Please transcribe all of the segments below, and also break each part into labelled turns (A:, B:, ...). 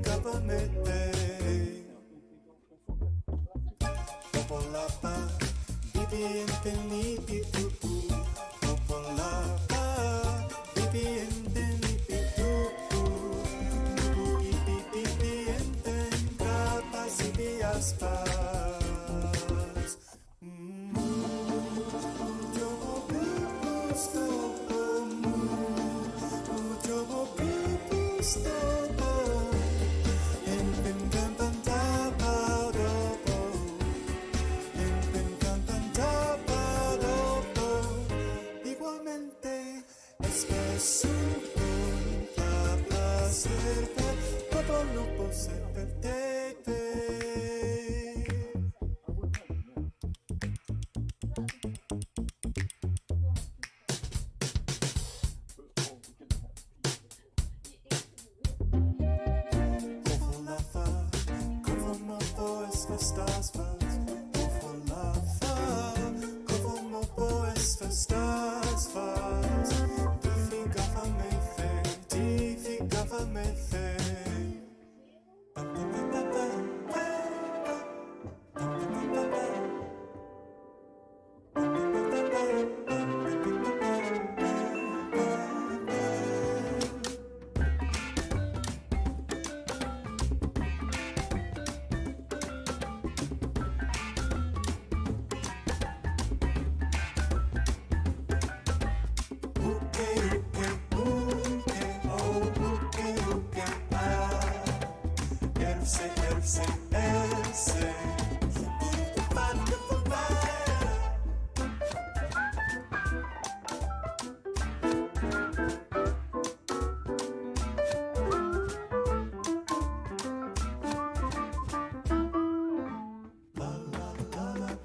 A: government Popolapa, bibi infinipi tupu Popolapa, bibi infinipi tupu Nubu ipi pipi enten kapasibi aspas Ujobo pupus topomu Ujobo pupus topomu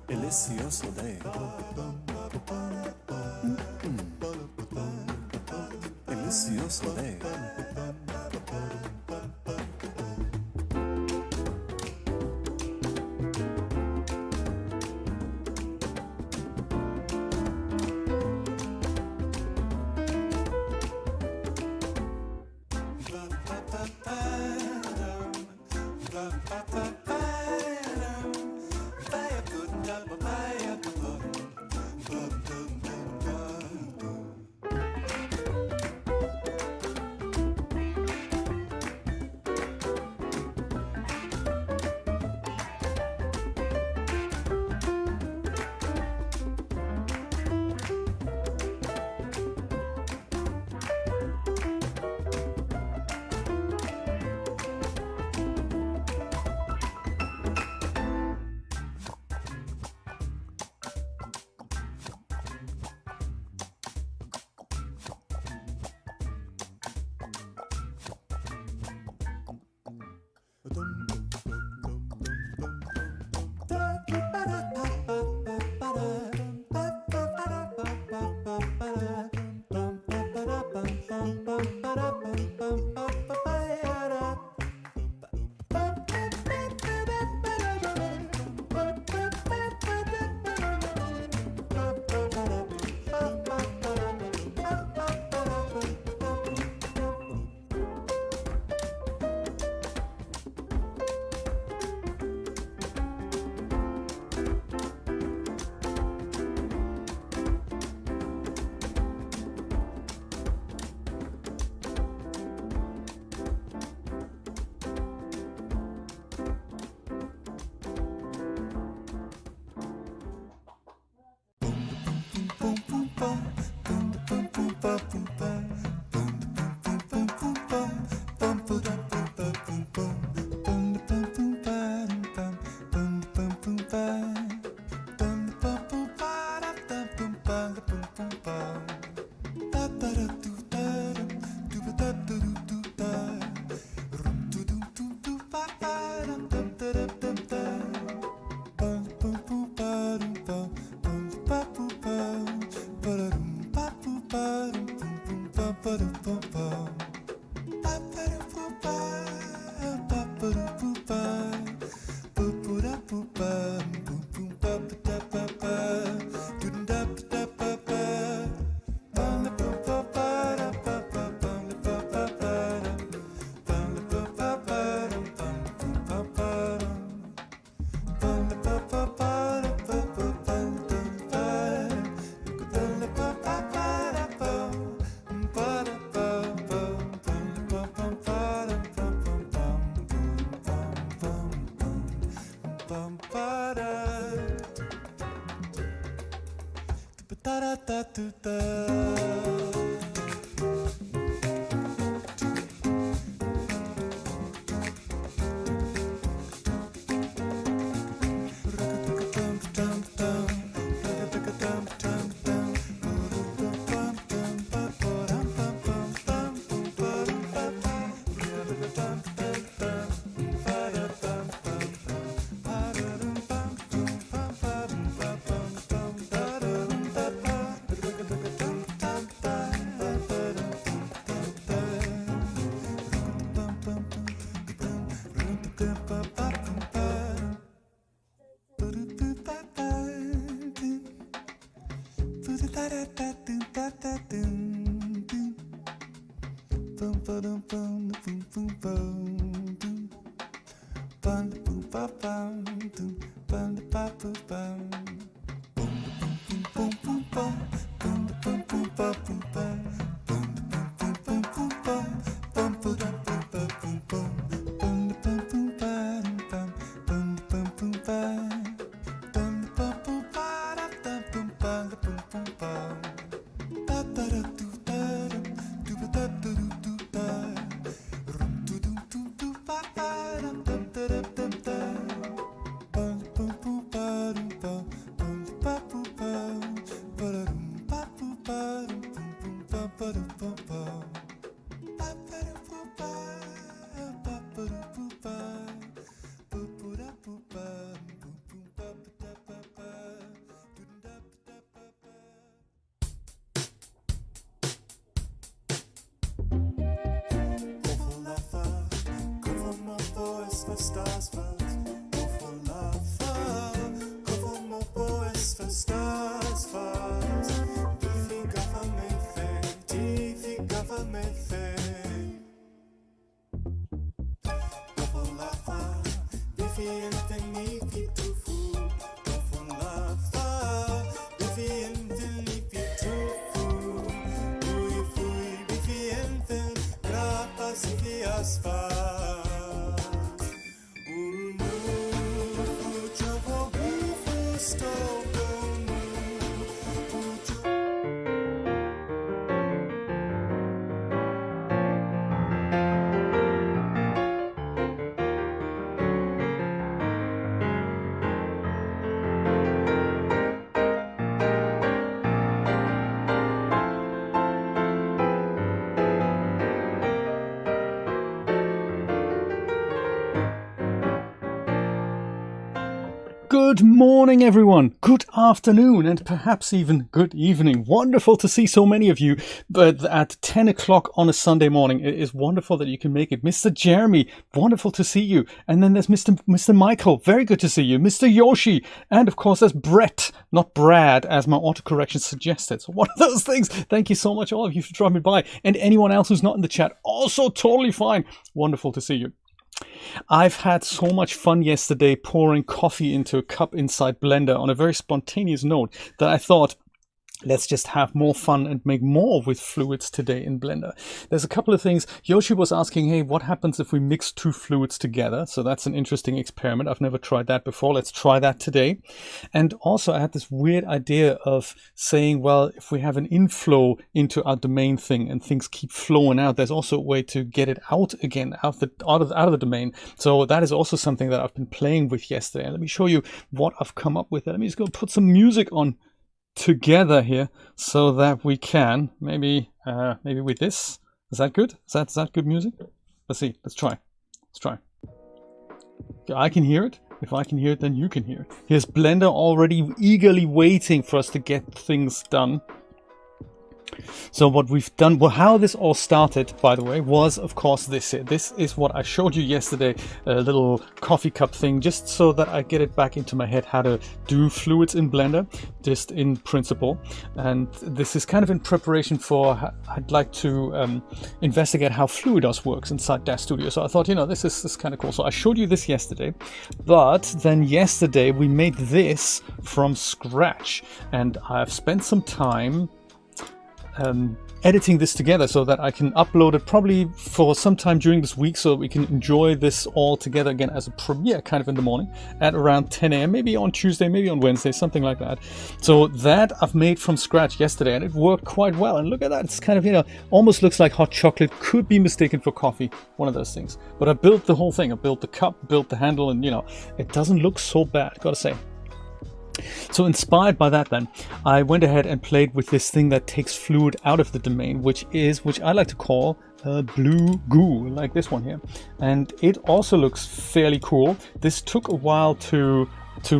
A: Delicioso day. Delicioso day.
B: Good morning, everyone. Good afternoon, and perhaps even good evening. Wonderful to see so many of you. But at 10 o'clock on a Sunday morning, it is wonderful that you can make it. Mr. Jeremy, wonderful to see you. And then there's Mr. Michael, very good to see you. Mr. Yoshi, and of course there's Brett, not Brad, as my autocorrection suggested. So one of those things. Thank you so much, all of you, for dropping by. And anyone else who's not in the chat, also totally fine. Wonderful to see you. I've had so much fun yesterday pouring coffee into a cup inside Blender on a very spontaneous note that I thought, let's just have more fun and make more with fluids today in Blender. There's a couple of things. Yoshi was asking, hey, what happens if we mix two fluids together? So that's an interesting experiment. I've never tried that before. Let's try that today. And also I had this weird idea of saying, well, if we have an inflow into our domain thing and things keep flowing out, there's also a way to get it out again, out of the domain. So that is also something that I've been playing with yesterday. And let me show you what I've come up with. Let me just go put some music on together here so that we can maybe with this. Is that good? Is that good music? Let's see. Let's try. Okay, I can hear it. If I can hear it, then you can hear it. Here's Blender already eagerly waiting for us to get things done. So what we've done, well, how this all started, by the way, was of course this here. This is what I showed you yesterday, a little coffee cup thing, just so that I get it back into my head how to do fluids in Blender, just in principle. And this is kind of in preparation for, I'd like to investigate how Fluidos works inside Dash Studio. So I thought, you know, this is kind of cool. So I showed you this yesterday, but then yesterday we made this from scratch, and I've spent some time editing this together so that I can upload it probably for some time during this week, so we can enjoy this all together again as a premiere kind of in the morning at around 10 a.m. maybe on Tuesday, maybe on Wednesday, something like that. So that I've made from scratch yesterday, and it worked quite well. And look at that, it's kind of, you know, almost looks like hot chocolate, could be mistaken for coffee, one of those things. But I built the whole thing. I built the cup, built the handle, and you know, it doesn't look so bad, gotta say. So inspired by that, then I went ahead and played with this thing that takes fluid out of the domain, which I like to call blue goo, like this one here. And it also looks fairly cool. This took a while to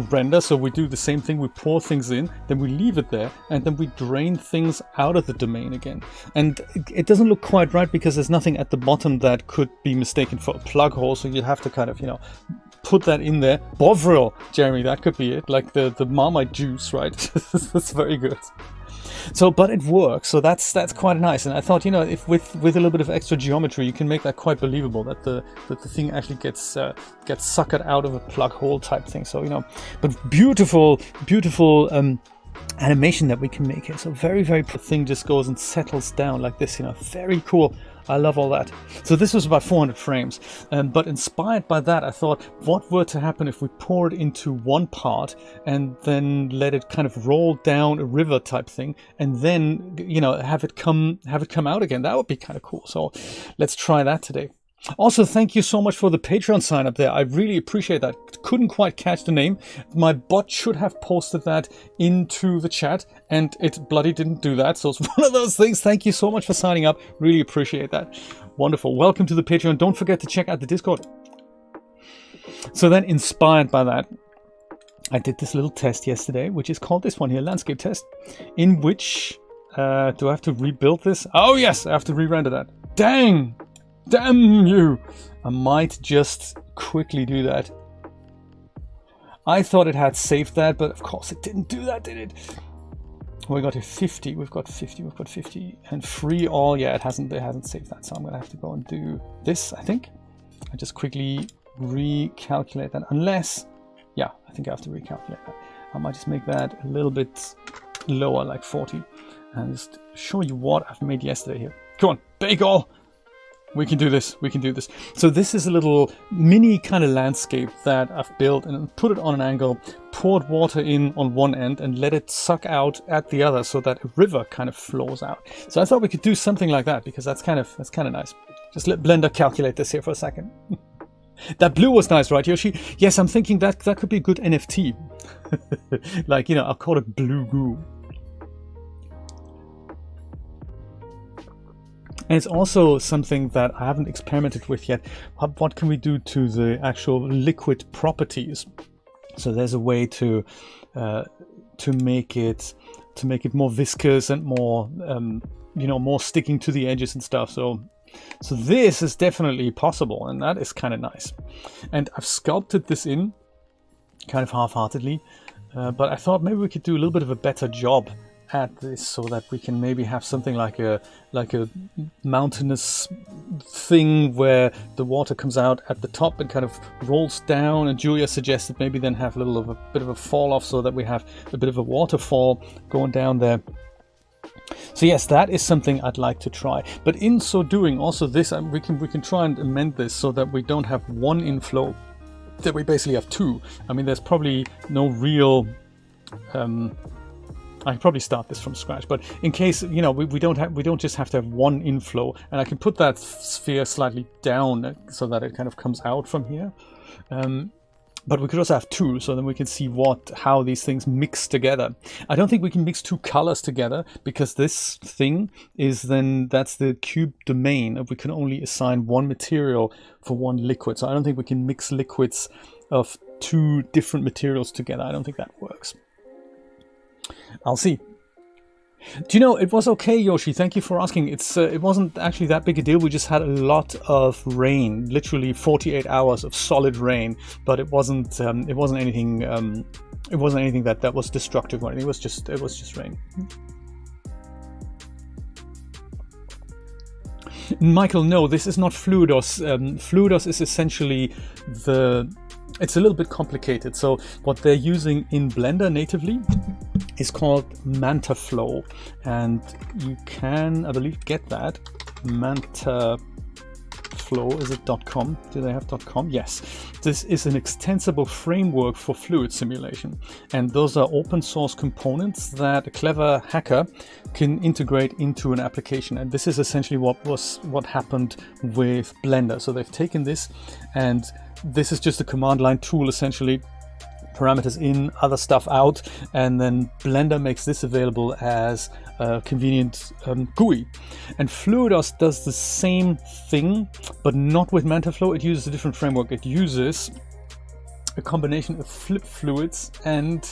B: render, so we do the same thing. We pour things in, then we leave it there, and then we drain things out of the domain again. And it doesn't look quite right because there's nothing at the bottom that could be mistaken for a plug hole, so you have to kind of, you know, put that in there. Bovril, Jeremy, that could be it, like the Marmite juice, right? That's very good. So, but it works, so that's quite nice. And I thought, you know, if with a little bit of extra geometry, you can make that quite believable, that the thing actually gets suckered out of a plug hole type thing. So, you know, but beautiful animation that we can make here. So very, very thing just goes and settles down like this, you know, very cool. I love all that. So this was about 400 frames, but inspired by that, I thought, what were to happen if we poured into one part and then let it kind of roll down a river type thing, and then, you know, have it come out again? That would be kind of cool. So let's try that today. Also, thank you so much for the Patreon sign up there. I really appreciate that. Couldn't quite catch the name. My bot should have posted that into the chat, and it bloody didn't do that. So it's one of those things. Thank you so much for signing up. Really appreciate that. Wonderful. Welcome to the Patreon. Don't forget to check out the Discord. So then, inspired by that, I did this little test yesterday, which is called this one here, landscape test, in which, do I have to rebuild this? Oh yes, I have to re-render that. Dang! Damn you! I might just quickly do that. I thought it had saved that, but of course it didn't do that, did it? We got to 50. We've got 50 and free all. Yeah, it hasn't saved that, so I'm gonna have to go and do this, I think. I just quickly recalculate that, unless, yeah, I think I have to recalculate that. I might just make that a little bit lower, like 40, and just show you what I've made yesterday here. Come on, bake all! We can do this, we can do this. So this is a little mini kind of landscape that I've built and put it on an angle, poured water in on one end and let it suck out at the other so that a river kind of flows out. So I thought we could do something like that because that's kind of nice. Just let Blender calculate this here for a second. That blue was nice, right, Yoshi? Yes, I'm thinking that could be a good NFT. Like, you know, I'll call it blue goo. And it's also something that I haven't experimented with yet. What can we do to the actual liquid properties? So there's a way to make it more viscous and more you know, more sticking to the edges and stuff. So this is definitely possible, and that is kind of nice. And I've sculpted this in kind of half-heartedly, but I thought maybe we could do a little bit of a better job at this so that we can maybe have something like a mountainous thing where the water comes out at the top and kind of rolls down, and Julia suggested maybe then have a bit of a fall off so that we have a bit of a waterfall going down there. So yes, that is something I'd like to try, but in so doing also this, we can try and amend this so that we don't have one inflow, that we basically have two. I mean, there's probably no real I can probably start this from scratch, but in case, you know, we don't just have to have one inflow, and I can put that sphere slightly down so that it kind of comes out from here. But we could also have two, so then we can see how these things mix together. I don't think we can mix two colors together because this thing is that's the cube domain. We can only assign one material for one liquid, so I don't think we can mix liquids of two different materials together. I don't think that works. I'll see. Do you know, it was okay, Yoshi, thank you for asking. It wasn't actually that big a deal. We just had a lot of rain, literally 48 hours of solid rain, but it wasn't anything that was destructive or anything. It was just rain. Michael, no, this is not Fluidos. Fluidos is essentially it's a little bit complicated. So what they're using in Blender natively is called Mantalow, and you can, I believe, get that. Mantalow, is it .com? Do they have .com? Yes. This is an extensible framework for fluid simulation, and those are open source components that a clever hacker can integrate into an application. And this is essentially what happened with Blender. So they've taken this, and this is just a command line tool, essentially. Parameters in, other stuff out, and then Blender makes this available as a convenient GUI. And Fluidos does the same thing, but not with Mantalow. It uses a different framework. It uses a combination of Flip Fluids and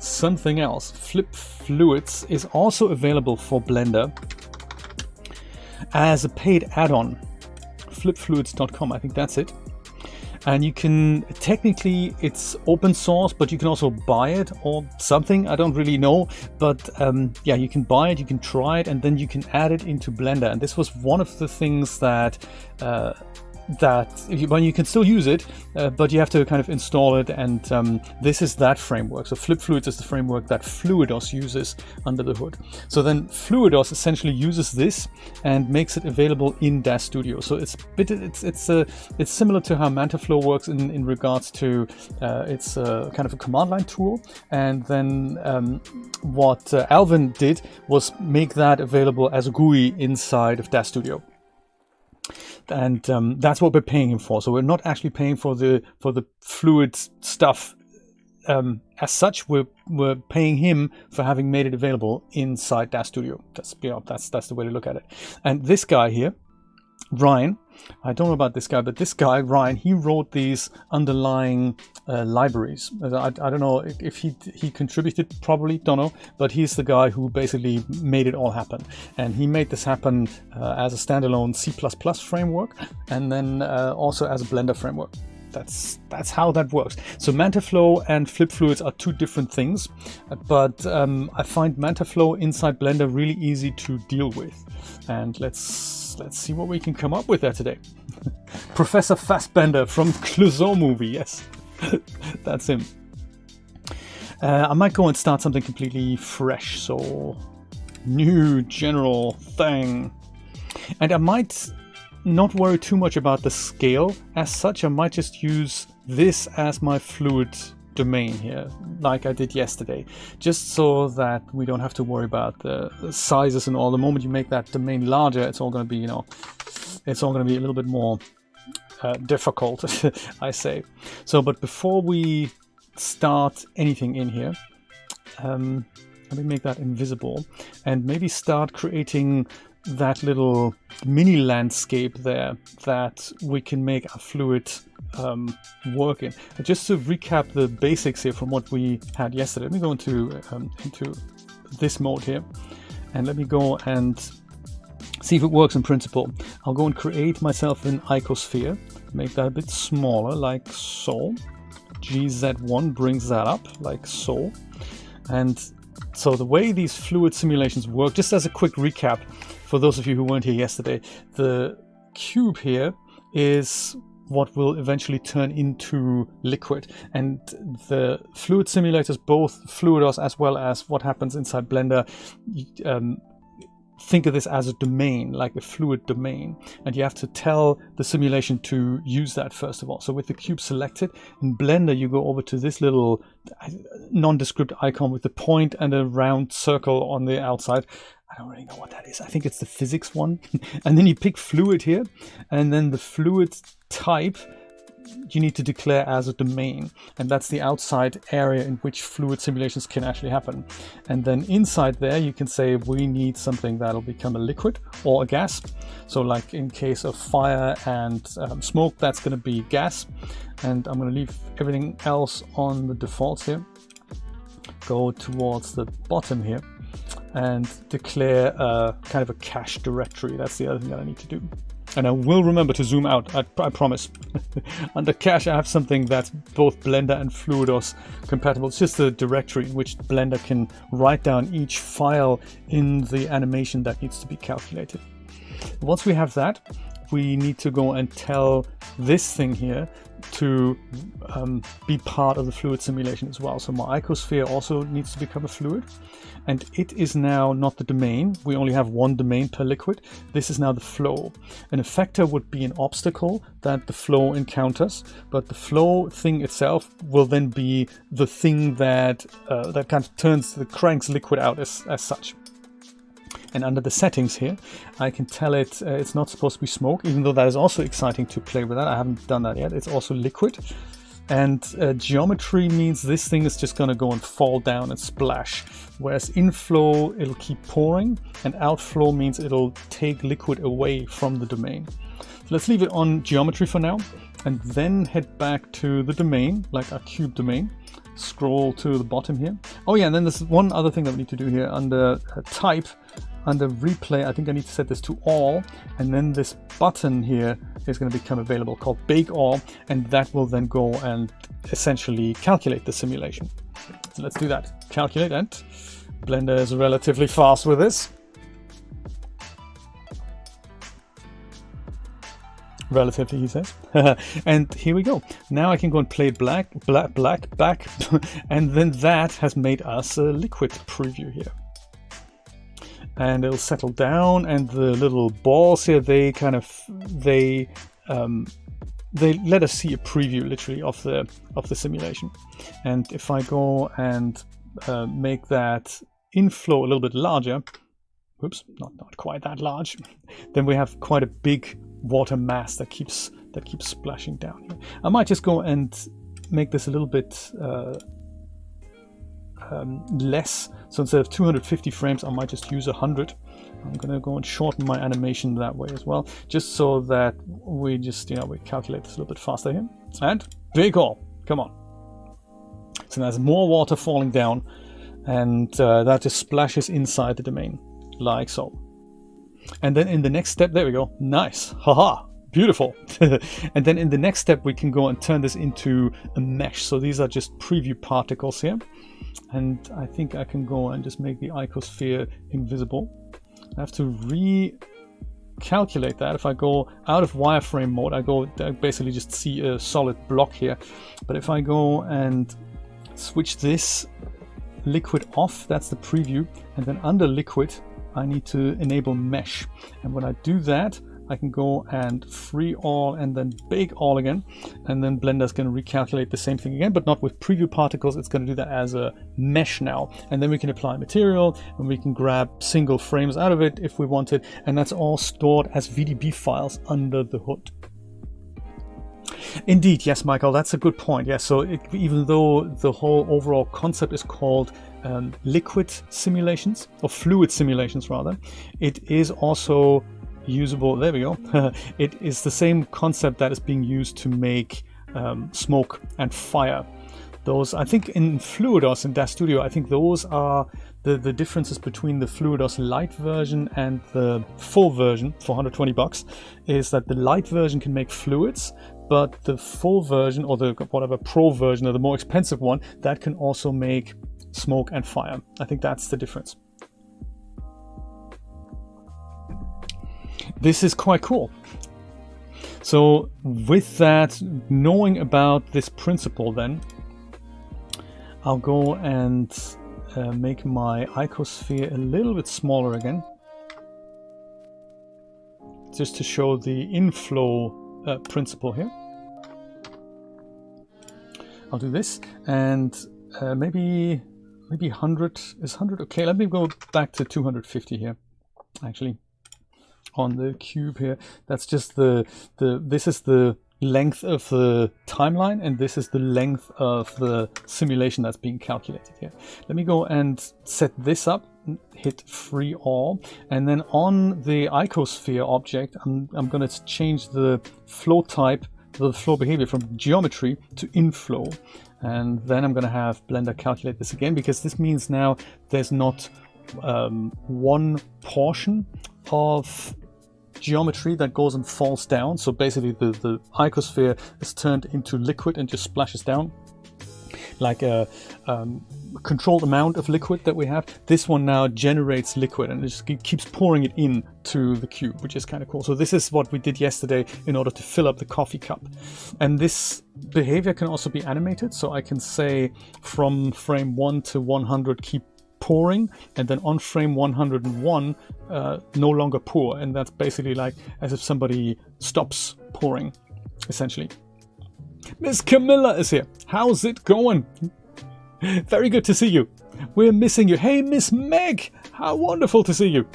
B: something else. Flip Fluids is also available for Blender as a paid add-on. Flipfluids.com, I think that's it. And you can, technically it's open source, but you can also buy it or something, I don't really know. But yeah, you can buy it, you can try it, and then you can add it into Blender. And this was one of the things that you can still use it, but you have to kind of install it, and this is that framework. So Flip Fluids is the framework that Fluidos uses under the hood. So then Fluidos essentially uses this and makes it available in DAZ Studio. So it's similar to how Mantalow works in regards to it's kind of a command line tool, and then what Alvin did was make that available as a GUI inside of DAZ Studio. And that's what we're paying him for. So we're not actually paying for the fluid stuff as such. We're paying him for having made it available inside DAZ Studio. That's the way to look at it. And this guy here, Ryan, I don't know about this guy, but this guy, Ryan, he wrote these underlying libraries. I don't know if he contributed, probably, don't know, but he's the guy who basically made it all happen. And he made this happen as a standalone C++ framework, and then also as a Blender framework. That's how that works. So Mantalow and Flip Fluids are two different things, but I find Mantalow inside Blender really easy to deal with. And let's see what we can come up with there today. Professor Fassbender from Clouseau movie, yes. That's him. I might go and start something completely fresh, so new general thing. And I might not worry too much about the scale as such. I might just use this as my fluid domain here, like I did yesterday, just so that we don't have to worry about the sizes and all. The moment you make that domain larger, it's all going to be, you know, it's all going to be a little bit more difficult, I say. So, but before we start anything in here, let me make that invisible and maybe start creating that little mini landscape there that we can make a fluid work in. Just to recap the basics here from what we had yesterday, let me go into this mode here, and let me go and see if it works in principle. I'll go and create myself an icosphere, make that a bit smaller, like so. GZ1 brings that up, like so. And so the way these fluid simulations work, just as a quick recap, for those of you who weren't here yesterday, the cube here is what will eventually turn into liquid, and the fluid simulators, both Fluidos as well as what happens inside Blender, think of this as a domain, like a fluid domain, and you have to tell the simulation to use that first of all. So with the cube selected in Blender, you go over to this little nondescript icon with the point and a round circle on the outside. I don't really know what that is. I think it's the physics one. And then you pick fluid here, and then the fluid type you need to declare as a domain, and that's the outside area in which fluid simulations can actually happen. And then inside there you can say we need something that'll become a liquid or a gas. So like in case of fire and smoke, that's going to be gas, and I'm going to leave everything else on the defaults here. Go towards the bottom here and declare kind of a cache directory. That's the other thing that I need to do. And I will remember to zoom out, I promise. Under cache, I have something that's both Blender and Fluidos compatible. It's just a directory in which Blender can write down each file in the animation that needs to be calculated. Once we have that, we need to go and tell this thing here to be part of the fluid simulation as well. So my icosphere also needs to become a fluid, and it is now not the domain. We only have one domain per liquid. This is now the flow. An effector would be an obstacle that the flow encounters, but the flow thing itself will then be the thing that that kind of cranks liquid out as such. And under the settings here, I can tell it it's not supposed to be smoke, even though that is also exciting to play with that. I haven't done that yet. It's also liquid. And geometry means this thing is just going to go and fall down and splash. Whereas inflow, it'll keep pouring, and outflow means it'll take liquid away from the domain. So let's leave it on geometry for now, and then head back to the domain, like our cube domain. Scroll to the bottom here. Oh yeah, and then there's one other thing that we need to do here under type. Under replay, I think I need to set this to all, and then this button here is going to become available called bake all, and that will then go and essentially calculate the simulation. So let's do that. Calculate, and Blender is relatively fast with this. Relatively, he says. And here we go. Now I can go and play black, back, and then that has made us a liquid preview here. And it'll settle down, and the little balls here, they let us see a preview literally of the simulation. And if I go and make that inflow a little bit larger, whoops, not quite that large, then we have quite a big water mass that keeps splashing down here. I might just go and make this a little bit less. So instead of 250 frames, I might just use 100. I'm gonna go and shorten my animation that way as well, just so that we just, we calculate this a little bit faster here. And big all, come on. So there's more water falling down, and that just splashes inside the domain, like so. And then in the next step, there we go, nice, haha, beautiful. And then in the next step, we can go and turn this into a mesh. So these are just preview particles here. And I think I can go and just make the icosphere invisible. I have to recalculate that. If I go out of wireframe mode, I basically just see a solid block here. But if I go and switch this liquid off, that's the preview. And then under liquid, I need to enable mesh. And when I do that, I can go and free all and then bake all again, and then Blender's going to recalculate the same thing again, but not with preview particles. It's going to do that as a mesh now, and then we can apply material and we can grab single frames out of it if we wanted, and that's all stored as VDB files under the hood. Indeed, yes, Michael, that's a good point. Yeah, so even though the whole overall concept is called liquid simulations, or fluid simulations rather, it is also usable, there we go, it is the same concept that is being used to make smoke and fire. Those, I think in Fluidos in DAZ Studio, I think those are the differences between the Fluidos Lite version and the full version for $120, is that the Lite version can make fluids, but the full version, or the whatever Pro version, or the more expensive one, that can also make smoke and fire. I think that's the difference. This is quite cool. So with that, knowing about this principle, then I'll go and make my icosphere a little bit smaller again, just to show the inflow principle here. I'll do this, and maybe 100 is 100. Okay, let me go back to 250 here, actually. On the cube here, that's just this is the length of the timeline, and this is the length of the simulation that's being calculated here. Let me go and set this up, hit free all, and then on the icosphere object, I'm going to change the flow type, the flow behavior from geometry to inflow, and then I'm going to have Blender calculate this again, because this means now there's not one portion of geometry that goes and falls down. So basically the icosphere is turned into liquid and just splashes down. like a controlled amount of liquid that we have. This one now generates liquid and it just keeps pouring it in to the cube, which is kind of cool. So this is what we did yesterday in order to fill up the coffee cup. And this behavior can also be animated. So I can say from frame 1 to 100 keep pouring, and then on frame 101 no longer pour. And that's basically like as if somebody stops pouring, essentially. Miss Camilla is here. How's it going? Very good to see you. We're missing you. Hey, Miss Meg, how wonderful to see you.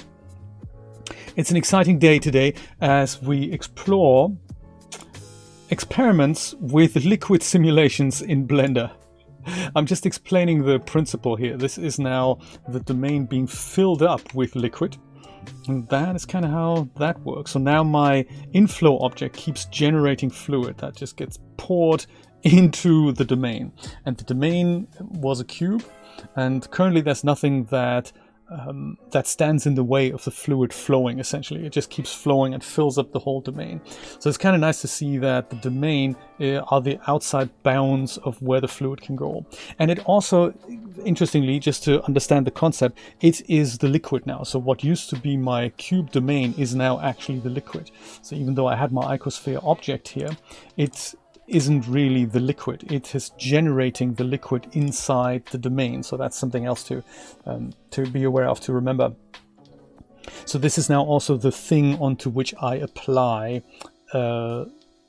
B: It's an exciting day today as we explore experiments with liquid simulations in Blender. I'm just explaining the principle here. This is now the domain being filled up with liquid. And that is kind of how that works. So now my inflow object keeps generating fluid that just gets poured into the domain. And the domain was a cube, and currently there's nothing that that stands in the way of the fluid flowing, essentially. It just keeps flowing and fills up the whole domain. So it's kind of nice to see that the domain are the outside bounds of where the fluid can go. And it also, interestingly, just to understand the concept, it is the liquid now. So what used to be my cube domain is now actually the liquid. So even though I had my icosphere object here, it isn't really the liquid. It is generating the liquid inside the domain. So that's something else to be aware of, to remember. So this is now also the thing onto which I apply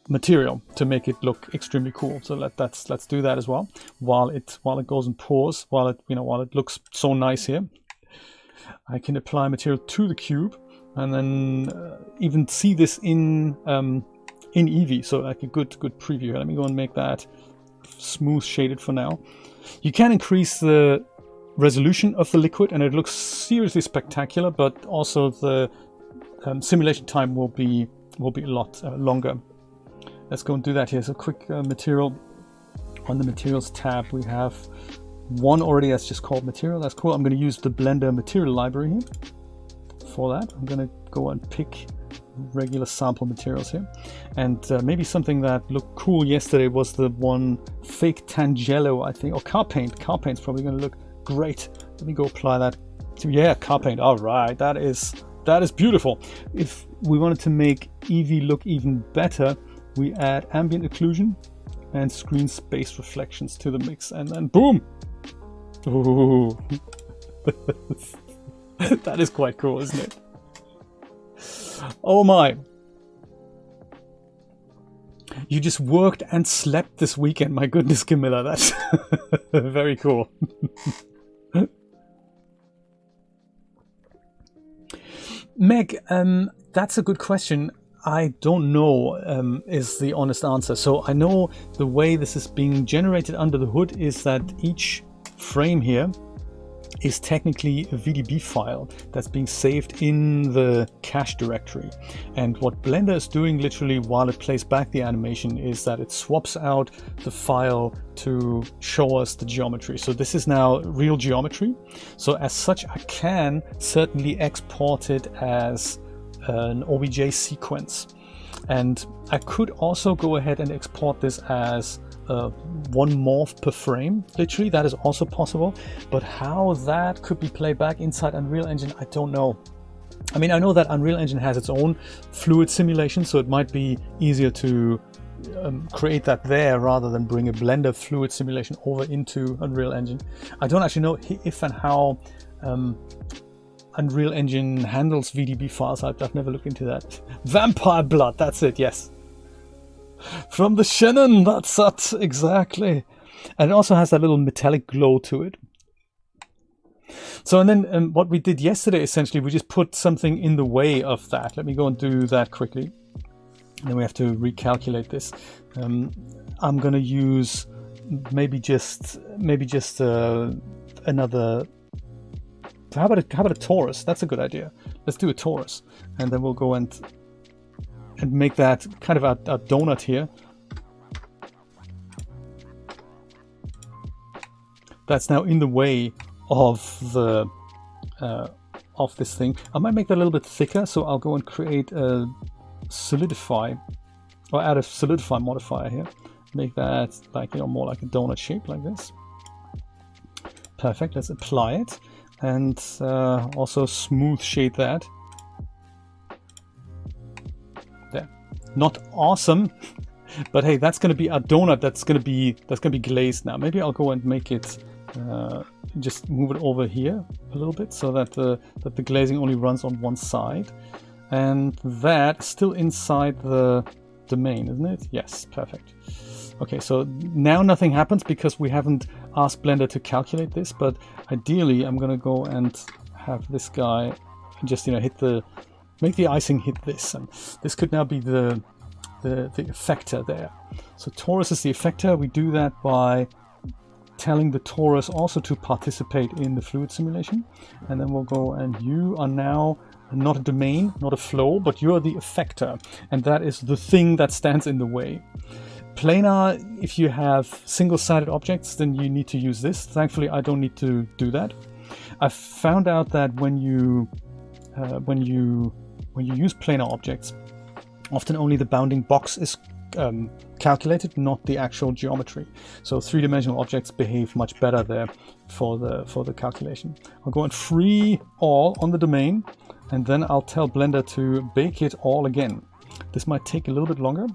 B: material to make it look extremely cool. So let's do that as well. While it goes and pours, while it looks so nice here, I can apply material to the cube and then even see this in Eevee, so like a good preview. Let me go and make that smooth shaded for now. You can increase the resolution of the liquid and it looks seriously spectacular, but also the simulation time will be a lot longer. Let's go and do that here. So quick material. On the materials tab we have one already that's just called material. That's cool. I'm going to use the Blender material library here for that. I'm going to go and pick regular sample materials here, and maybe something that looked cool yesterday was the one fake Tangelo, I think, or car paint. Car paint's probably going to look great. Let me go apply that to car paint. All right, that is beautiful. If we wanted to make Eevee look even better, we add ambient occlusion and screen space reflections to the mix, and then boom. Ooh. That is quite cool, isn't it? Oh my. You just worked and slept this weekend. My goodness, Camilla, that's very cool. Meg, that's a good question. I don't know is the honest answer. So I know the way this is being generated under the hood is that each frame here is technically a VDB file that's being saved in the cache directory. And what Blender is doing literally while it plays back the animation is that it swaps out the file to show us the geometry. So this is now real geometry. So as such, I can certainly export it as an OBJ sequence. And I could also go ahead and export this as one morph per frame. Literally, that is also possible. But how that could be played back inside Unreal Engine, I don't know. I mean, I know that Unreal Engine has its own fluid simulation, so it might be easier to create that there rather than bring a Blender fluid simulation over into Unreal Engine. I don't actually know if and how Unreal Engine handles VDB files. I've never looked into that. Vampire blood, that's it, yes. From the Shannon, that's it, exactly. And it also has that little metallic glow to it. So, and then what we did yesterday, essentially, we just put something in the way of that. Let me go and do that quickly. Then we have to recalculate this. I'm going to use maybe just another. How about a torus? That's a good idea. Let's do a torus, and then we'll go and make that kind of a donut here. That's now in the way of the of this thing. I might make that a little bit thicker, so I'll go and create a solidify, or add a solidify modifier here. Make that like, more like a donut shape like this. Perfect. Let's apply it and also smooth shade that. There. Not awesome, but hey, that's going to be a donut. That's going to be glazed now. Maybe I'll go and make it. Just move it over here a little bit so that the glazing only runs on one side, and that's still inside the domain, isn't it? Yes, perfect. Okay, so now nothing happens because we haven't asked Blender to calculate this, but ideally I'm gonna go and have this guy just make the icing hit this, and this could now be the effector there. So torus is the effector. We do that by telling the torus also to participate in the fluid simulation, and then we'll go and you are now not a domain, not a flow, but you're the effector, and that is the thing that stands in the way. Planar, if you have single-sided objects, then you need to use this. Thankfully, I don't need to do that. I found out that when you use planar objects, often only the bounding box is calculated, not the actual geometry. So three-dimensional objects behave much better there for the calculation. I'll go and free all on the domain, and then I'll tell Blender to bake it all again. This might take a little bit longer,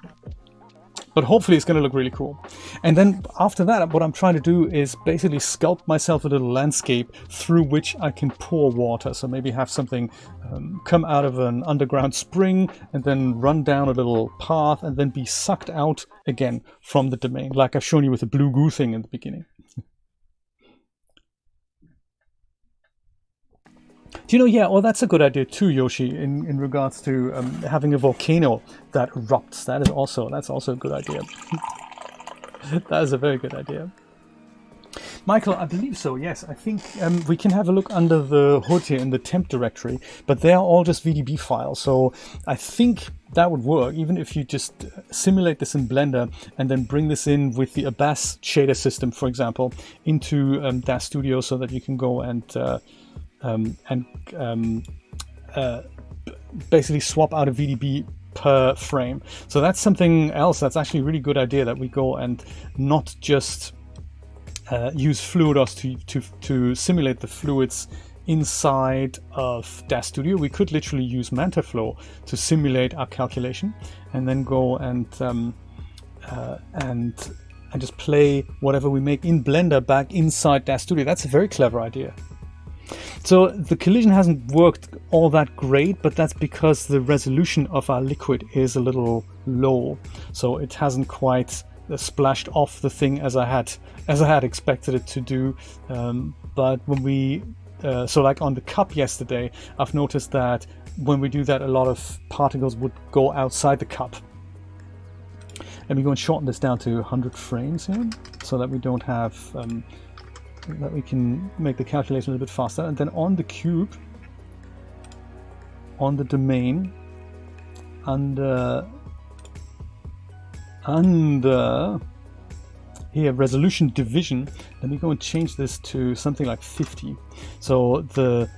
B: but hopefully it's going to look really cool. And then after that, what I'm trying to do is basically sculpt myself a little landscape through which I can pour water. So maybe have something come out of an underground spring and then run down a little path and then be sucked out again from the domain, like I've shown you with the blue goo thing in the beginning. Do you know, yeah, well, that's a good idea too, Yoshi, in regards to having a volcano that erupts. That's also a good idea. That is a very good idea. Michael, I believe so, yes. I think we can have a look under the hood here in the temp directory, but they are all just VDB files. So I think that would work, even if you just simulate this in Blender and then bring this in with the Abass shader system, for example, into DAZ Studio so that you can go and basically swap out a VDB per frame. So that's something else that's actually a really good idea, that we go and not just use Fluidos to simulate the fluids inside of DAZ Studio. We could literally use Mantalow to simulate our calculation and then go and just play whatever we make in Blender back inside DAZ Studio. That's a very clever idea. So the collision hasn't worked all that great, but that's because the resolution of our liquid is a little low. So it hasn't quite splashed off the thing as I had expected it to do. But when we, so like on the cup yesterday, I've noticed that when we do that, a lot of particles would go outside the cup. Let me go and shorten this down to 100 frames here, so that we don't have, that we can make the calculation a little bit faster. And then on the cube, on the domain, under here, resolution division, let me go and change this to something like 50. So the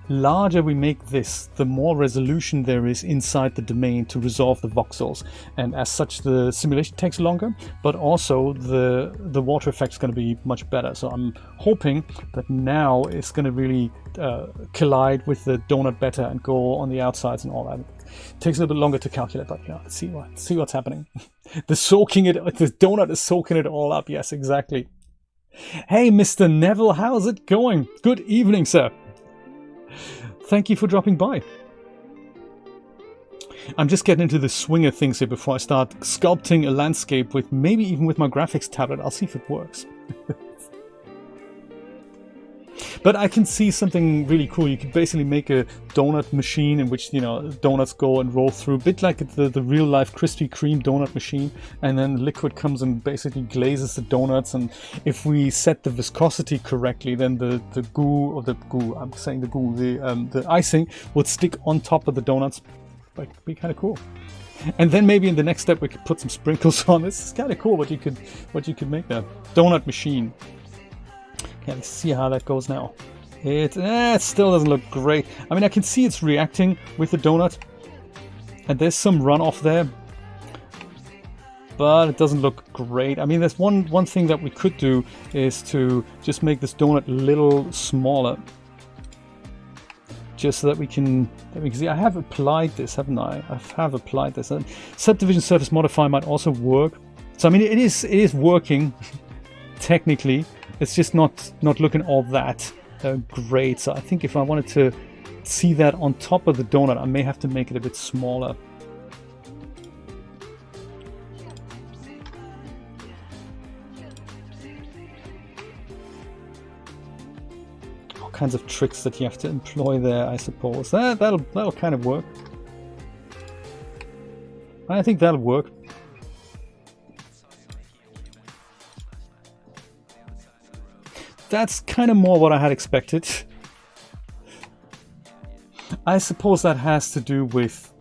B: larger we make this, the more resolution there is inside the domain to resolve the voxels, and as such the simulation takes longer, but also the water effect is going to be much better. So I'm hoping that now it's going to really collide with the donut better and go on the outsides and all that. It takes a little bit longer to calculate, but yeah, let's see what's happening. The donut is soaking it all up. Yes, exactly. Hey, Mr. Neville, how's it going? Good evening, sir. Thank you for dropping by. I'm just getting into the swing of things here before I start sculpting a landscape with maybe even with my graphics tablet. I'll see if it works. But I can see something really cool. You could basically make a donut machine in which, you know, donuts go and roll through, a bit like the real life Krispy Kreme donut machine, and then liquid comes and basically glazes the donuts. And if we set the viscosity correctly, then the icing would stick on top of the donuts. Like, be kind of cool. And then maybe in the next step we could put some sprinkles on this. It's kind of cool what you could make there. Donut machine. Okay, let's see how that goes now. It still doesn't look great. I mean, I can see it's reacting with the donut, and there's some runoff there. but it doesn't look great. I mean, there's one thing that we could do is to just make this donut a little smaller, just so that we can see. I have applied this, haven't I? I have applied this. Subdivision surface modifier might also work. So I mean, it is working technically. It's just not looking all that great. So I think if I wanted to see that on top of the donut, I may have to make it a bit smaller. All kinds of tricks that you have to employ there, I suppose. That'll kind of work. I think that'll work. That's kind of more what I had expected. I suppose that has to do with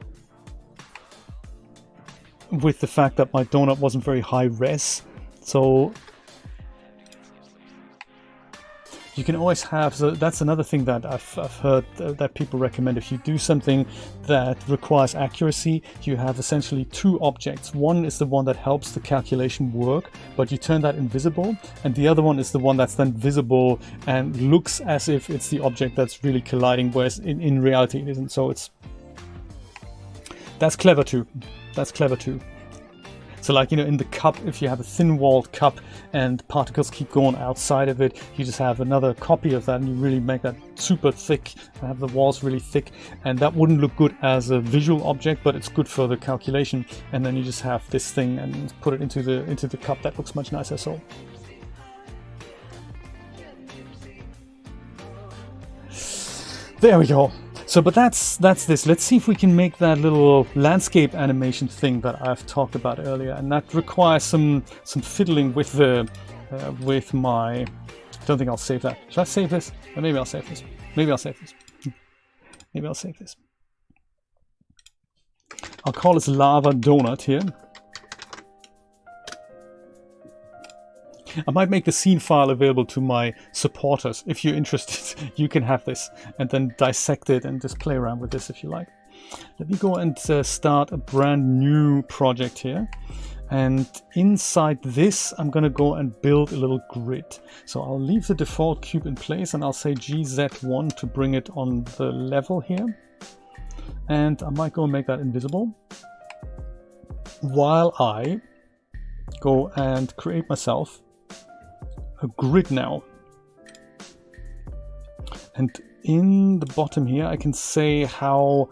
B: the fact that my donut wasn't very high res. So you can always have, so that's another thing that I've heard that people recommend. If you do something that requires accuracy, you have essentially two objects. One is the one that helps the calculation work, but you turn that invisible, and the other one is the one that's then visible and looks as if it's the object that's really colliding, whereas in reality it isn't. So that's clever too. That's clever too. So like, you know, in the cup, if you have a thin-walled cup and particles keep going outside of it, you just have another copy of that and you really make that super thick and have the walls really thick, and that wouldn't look good as a visual object, but it's good for the calculation. And then you just have this thing and put it into the cup. That looks much nicer. So there we go. So, but that's this. Let's see if we can make that little landscape animation thing that I've talked about earlier, and that requires some fiddling with the with my. I don't think I'll save that. Should I save this? Or maybe I'll save this. Maybe I'll save this. Maybe I'll save this. I'll call this lava donut here. I might make the scene file available to my supporters. If you're interested, you can have this and then dissect it and just play around with this if you like. Let me go and start a brand new project here. And inside this, I'm going to go and build a little grid. So I'll leave the default cube in place and I'll say GZ1 to bring it on the level here. And I might go and make that invisible, while I go and create myself a grid now. And in the bottom here, I can say how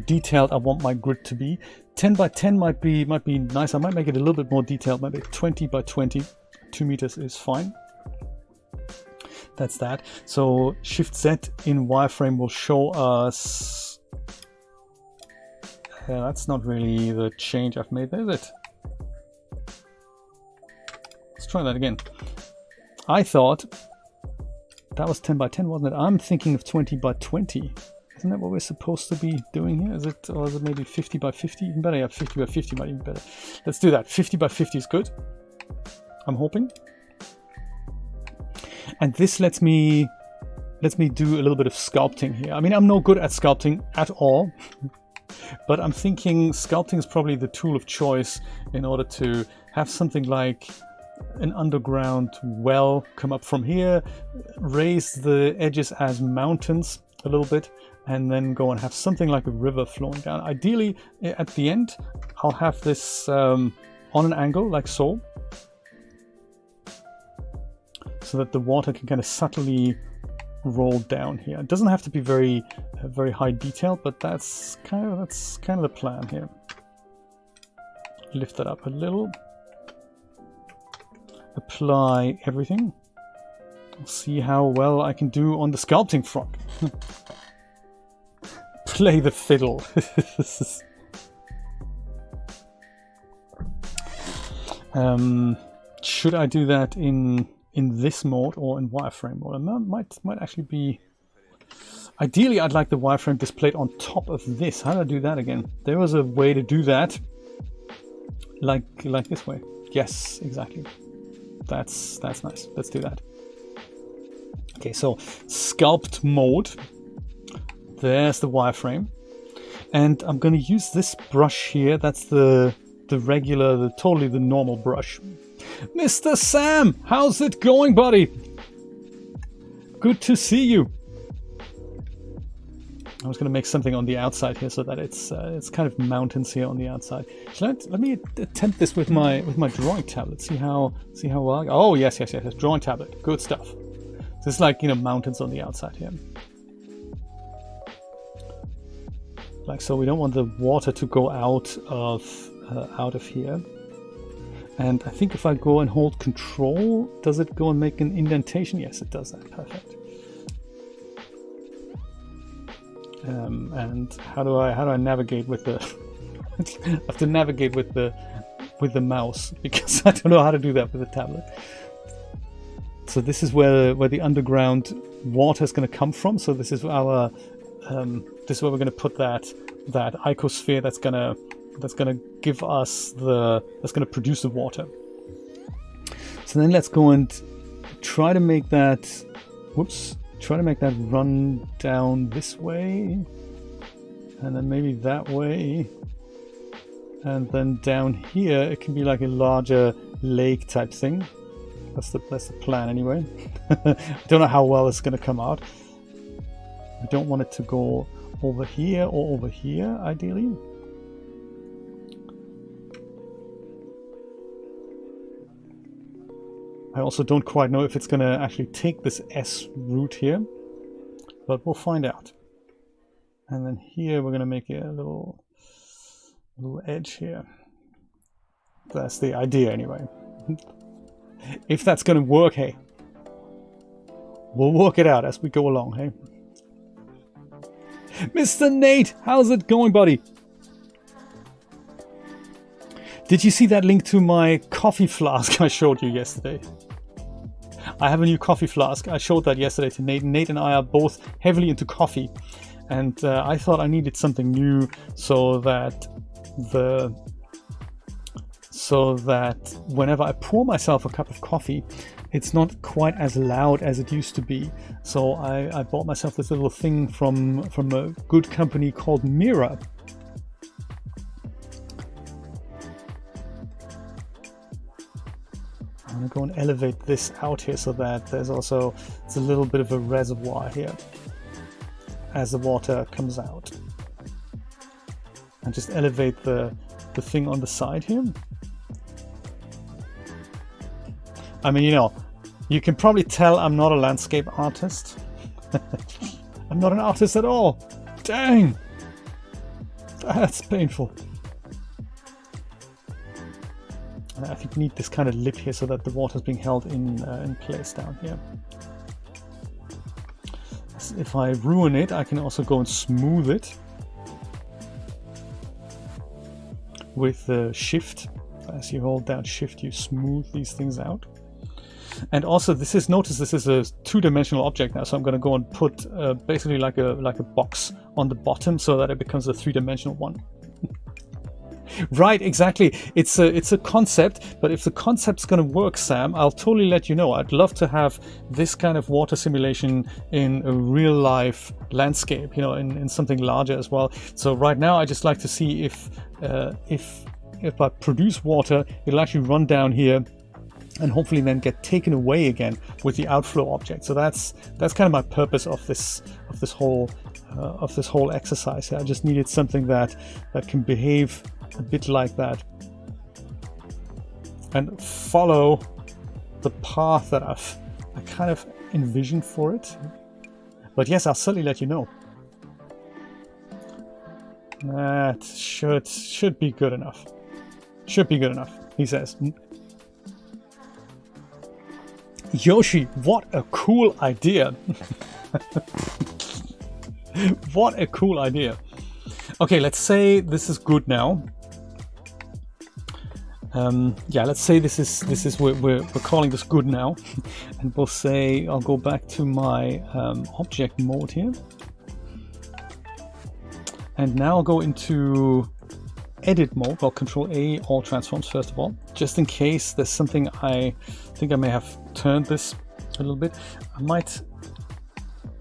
B: detailed I want my grid to be. 10 by 10 might be nice. I might make it a little bit more detailed. Maybe 20 by 20. 2 meters is fine. That's that. So Shift Z in wireframe will show us. That's not really the change I've made, is it? Let's try that again. I thought that was 10 by 10, wasn't it? I'm thinking of 20 by 20. Isn't that what we're supposed to be doing here? Is it, or is it maybe 50 by 50? Even better. Yeah, 50 by 50 might be even better. Let's do that. 50 by 50 is good, I'm hoping. And this lets me do a little bit of sculpting here. I mean, I'm no good at sculpting at all, but I'm thinking sculpting is probably the tool of choice in order to have something like an underground well come up from here, raise the edges as mountains a little bit, and then go and have something like a river flowing down. Ideally, at the end, I'll have this on an angle like so, so that the water can kind of subtly roll down here. It doesn't have to be very high detail, but that's kind of the plan here. Lift that up a little. Apply everything. See how well I can do on the sculpting front. Play the fiddle. Should I do that in this mode or in wireframe mode? It might actually be. Ideally, I'd like the wireframe displayed on top of this. How do I do that again? There was a way to do that, like this way. Yes, exactly. That's nice. Let's do that. Okay, so Sculpt Mode. There's the wireframe, and I'm going to use this brush here. That's the totally the normal brush. Mr. Sam, how's it going, buddy? Good to see you. I was going to make something on the outside here so that it's kind of mountains here on the outside. Let me attempt this with my drawing tablet. See how well. Oh yes, drawing tablet. Good stuff. So it's like, you know, mountains on the outside here. Like so, we don't want the water to go out of here. And I think if I go and hold Control, does it go and make an indentation? Yes, it does that. Perfect. And how do I navigate with the? I have to navigate with the mouse because I don't know how to do that with the tablet. So this is where the underground water is going to come from. So this is our this is where we're going to put that icosphere that's gonna give us that's gonna produce the water. So then let's go and try to make that. Whoops. Try to make that run down this way, and then maybe that way, and then down here it can be like a larger lake type thing. That's the plan anyway. I don't know how well it's going to come out. We don't want it to go over here or over here, ideally. I also don't quite know if it's going to actually take this S route here, but we'll find out. And then here we're going to make a little edge here. That's the idea anyway. If that's going to work, hey, we'll work it out as we go along, hey. Mr. Nate, how's it going, buddy? Did you see that link to my coffee flask I showed you yesterday? I have a new coffee flask. I showed that yesterday to Nate. Nate and I are both heavily into coffee. And I thought I needed something new so that whenever I pour myself a cup of coffee, it's not quite as loud as it used to be. So I bought myself this little thing from a good company called Mira. I'm going to go and elevate this out here so that it's a little bit of a reservoir here as the water comes out. And just elevate the thing on the side here. I mean, you know, you can probably tell I'm not a landscape artist. I'm not an artist at all. Dang! That's painful. I think we need this kind of lip here so that the water is being held in place down here. So if I ruin it, I can also go and smooth it with Shift. As you hold down Shift, you smooth these things out. And also, notice this is a two-dimensional object now, so I'm going to go and put basically like a box on the bottom so that it becomes a three-dimensional one. Right, exactly. It's a concept, but if the concept's going to work, Sam, I'll totally let you know. I'd love to have this kind of water simulation in a real-life landscape, you know, in something larger as well. So right now, I just like to see if I produce water, it'll actually run down here and hopefully then get taken away again with the outflow object. So that's kind of my purpose of this whole exercise here. I just needed something that can behave a bit like that and follow the path that I kind of envisioned for it. But yes, I'll certainly let you know. That should be good enough. Should be good enough, he says. Yoshi, what a cool idea. What a cool idea. Okay, let's say this is good now. Yeah, let's say this is we're calling this good now, and we'll say I'll go back to my object mode here, and now I'll go into edit mode. I'll Control A, all transforms first of all, just in case there's something I think I may have turned this a little bit. I might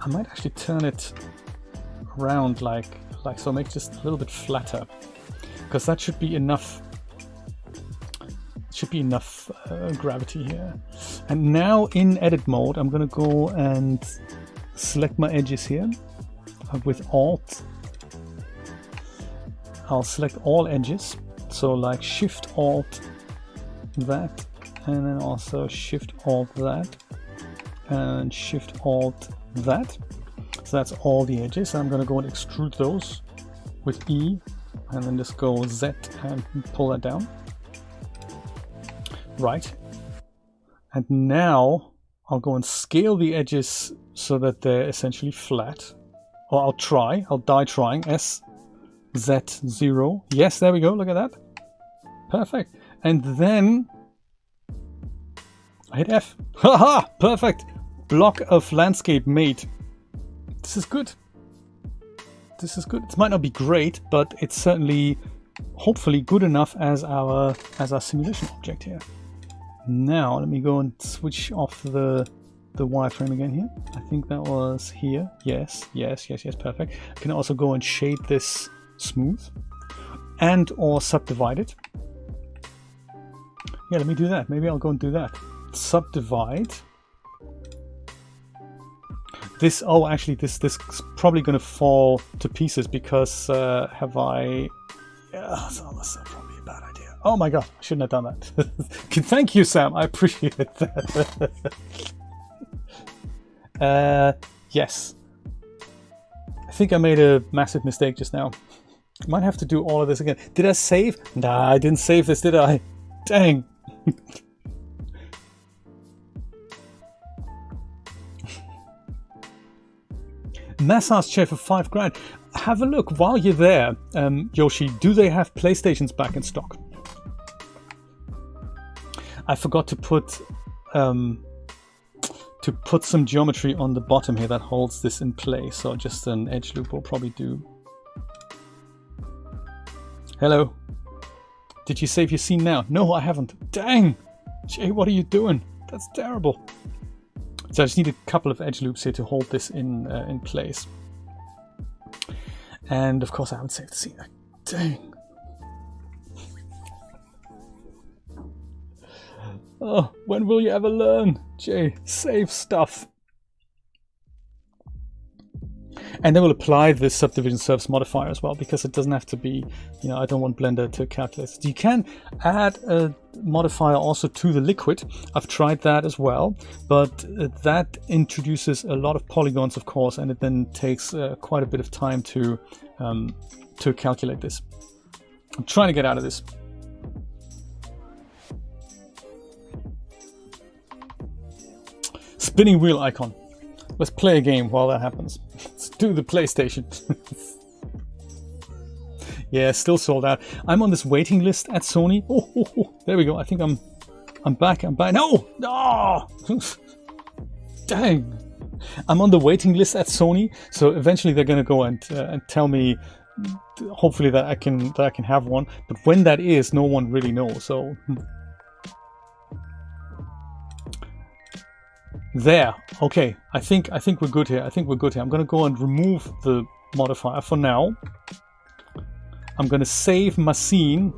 B: actually turn it around like so, make it just a little bit flatter, because that should be enough Should be enough gravity here. And now in edit mode, I'm gonna go and select my edges here with Alt. I'll select all edges. So like Shift Alt that, and then also Shift Alt that, and Shift Alt that. So that's all the edges. I'm gonna go and extrude those with E, and then just go Z and pull that down. Right. And now I'll go and scale the edges so that they're essentially flat. Or I'll die trying. S, Z, 0. Yes, there we go. Look at that. Perfect. And then I hit F. Haha! Perfect. Block of landscape made. This is good. This is good. It might not be great, but it's certainly, hopefully, good enough as our simulation object here. Now let me go and switch off the wireframe again here. I think that was here. Yes, perfect. I can also go and shade this smooth and or subdivide it. Yeah, let me do that. Maybe I'll go and do that. Subdivide. This, oh, actually, this is probably going to fall to pieces because have I... Yeah, so that's probably a bad idea. Oh my god, I shouldn't have done that. Thank you, Sam. I appreciate that. Yes. I think I made a massive mistake just now. Might have to do all of this again. Did I save? Nah, I didn't save this, did I? Dang. Massage chair for £5 grand. Have a look while you're there, Yoshi. Do they have PlayStations back in stock? I forgot to put some geometry on the bottom here that holds this in place. So just an edge loop will probably do. Hello. Did you save your scene now? No, I haven't. Dang, Jay, what are you doing? That's terrible. So I just need a couple of edge loops here to hold this in place. And of course I haven't saved the scene. Dang. Oh, when will you ever learn? Jay, save stuff. And then we'll apply this subdivision surface modifier as well, because it doesn't have to be, you know, I don't want Blender to calculate it. You can add a modifier also to the liquid. I've tried that as well, but that introduces a lot of polygons, of course, and it then takes quite a bit of time to calculate this. I'm trying to get out of this. Spinning wheel icon. Let's play a game while that happens. Let's do the PlayStation. Yeah, still sold out. I'm on this waiting list at Sony. Oh, there we go. I think I'm back. I'm back. No! No! Dang! I'm on the waiting list at Sony, so eventually they're gonna go and tell me, hopefully, that I can have one. But when that is, no one really knows. So. There. Okay. I think we're good here. I'm going to go and remove the modifier for now. I'm going to save my scene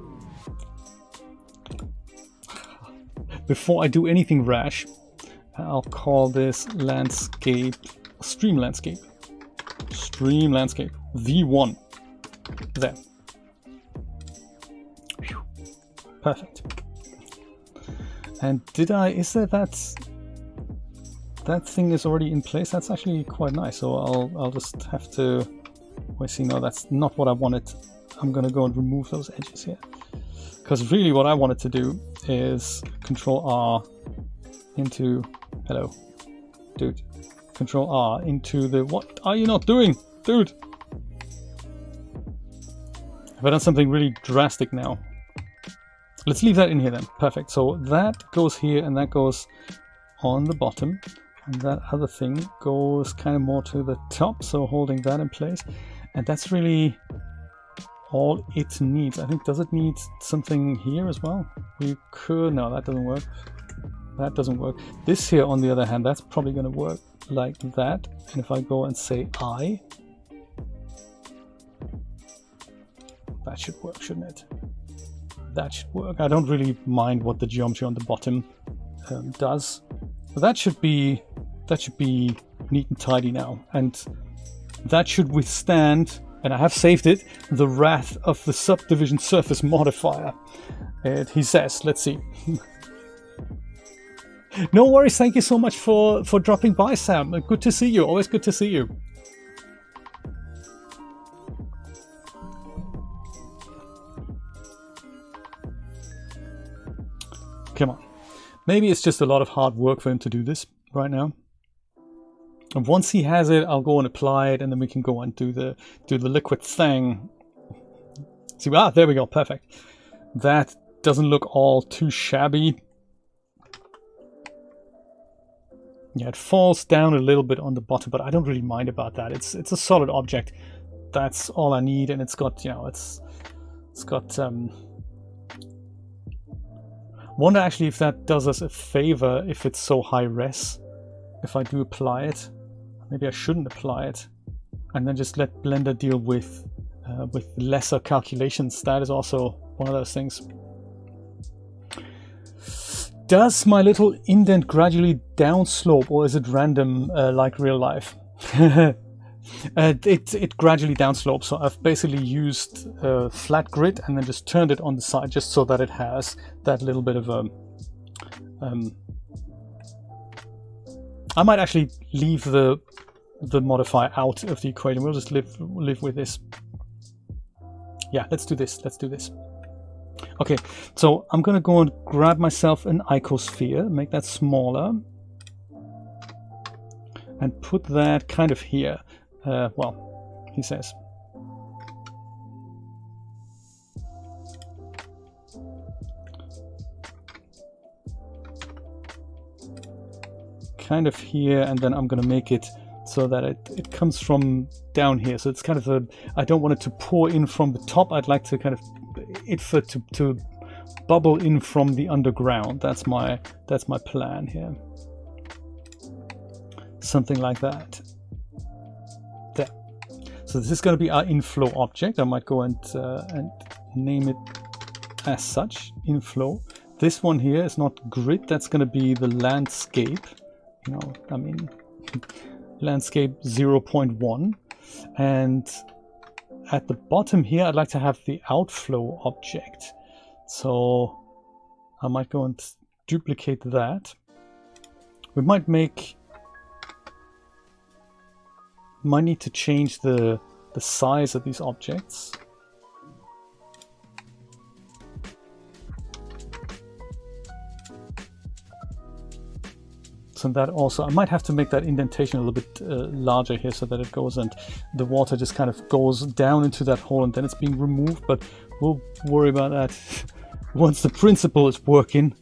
B: before I do anything rash. I'll call this landscape, stream landscape V1. There. Whew. Perfect. And is there that thing is already in place? That's actually quite nice. So I'll just have to. Wait, see, no, that's not what I wanted. I'm gonna go and remove those edges here, because really what I wanted to do is Control R into hello, dude. Control R into the. What are you not doing, dude? Have I done something really drastic now? Let's leave that in here then. Perfect. So that goes here and that goes on the bottom. And that other thing goes kind of more to the top, so holding that in place. And that's really all it needs. I think, does it need something here as well? We could, no, that doesn't work. That doesn't work. This here, on the other hand, that's probably going to work like that. And if I go and say I, that should work, shouldn't it? that should work. I don't really mind what the geometry on the bottom does. But that should be neat and tidy now, and that should withstand, and I have saved it, the wrath of the subdivision surface modifier. And he says, let's see. No worries, thank you so much for dropping by, Sam. Good to see you, always good to see you. Come on. Maybe it's just a lot of hard work for him to do this right now. And once he has it, I'll go and apply it, and then we can go and do the liquid thing. See, there we go, perfect. That doesn't look all too shabby. Yeah, it falls down a little bit on the bottom, but I don't really mind about that. It's a solid object. That's all I need, and it's got, you know, it's got. Wonder actually if that does us a favor if it's so high res. If I do apply it, maybe I shouldn't apply it, and then just let Blender deal with lesser calculations. That is also one of those things. Does my little indent gradually downslope, or is it random like real life? It gradually downslopes, so I've basically used flat grid and then just turned it on the side just so that it has that little bit of a... I might actually leave the modifier out of the equation. We'll just live with this. Yeah, let's do this. Let's do this. Okay, so I'm gonna go and grab myself an icosphere, make that smaller, and put that kind of here. Well, he says. Kind of here, and then I'm gonna make it so that it comes from down here. So it's kind of a, I don't want it to pour in from the top. I'd like to kind of to bubble in from the underground. That's my plan here. Something like that. There. So this is going to be our inflow object. I might go and name it as such, inflow. This one here is not grid. That's going to be the landscape. You know, I mean, landscape 0.1, and at the bottom here I'd like to have the outflow object. So I might go and duplicate that. We might need to change the size of these objects. And that also, I might have to make that indentation a little bit larger here so that it goes and the water just kind of goes down into that hole and then it's being removed, but we'll worry about that once the principle is working.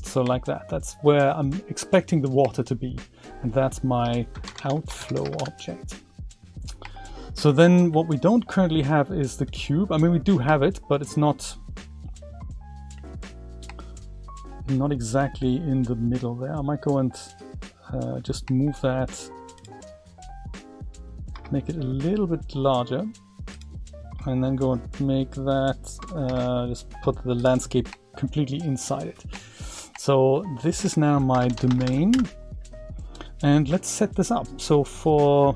B: So like that, that's where I'm expecting the water to be, and that's my outflow object. So then what we don't currently have is the cube. I mean, we do have it, but it's not exactly in the middle there. I might go and just move that, make it a little bit larger, and then go and make that, just put the landscape completely inside it. So this is now my domain, and let's set this up. So for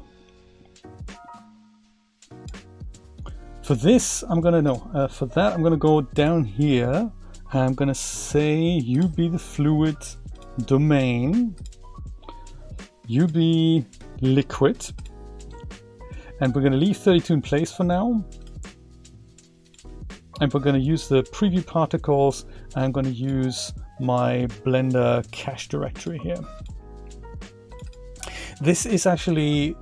B: this, I'm gonna for that I'm gonna go down here. I'm gonna say you be the fluid domain, you be liquid, and we're gonna leave 32 in place for now. And we're gonna use the preview particles, and I'm gonna use my Blender cache directory here. This is actually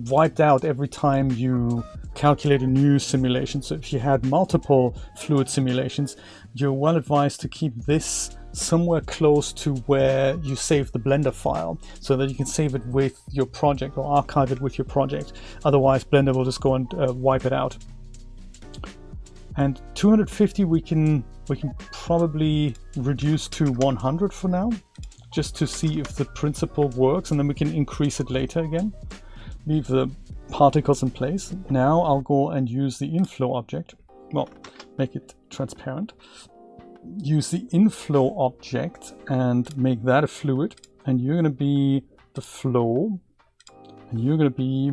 B: wiped out every time you calculate a new simulation. So if you had multiple fluid simulations, you're well advised to keep this somewhere close to where you save the Blender file so that you can save it with your project or archive it with your project. Otherwise, Blender will just go and wipe it out. And 250 we can probably reduce to 100 for now, just to see if the principle works, and then we can increase it later again. Leave the particles in place. Now I'll go and use the inflow object. Well, make it transparent. Use the inflow object and make that a fluid. And you're going to be the flow. And you're going to be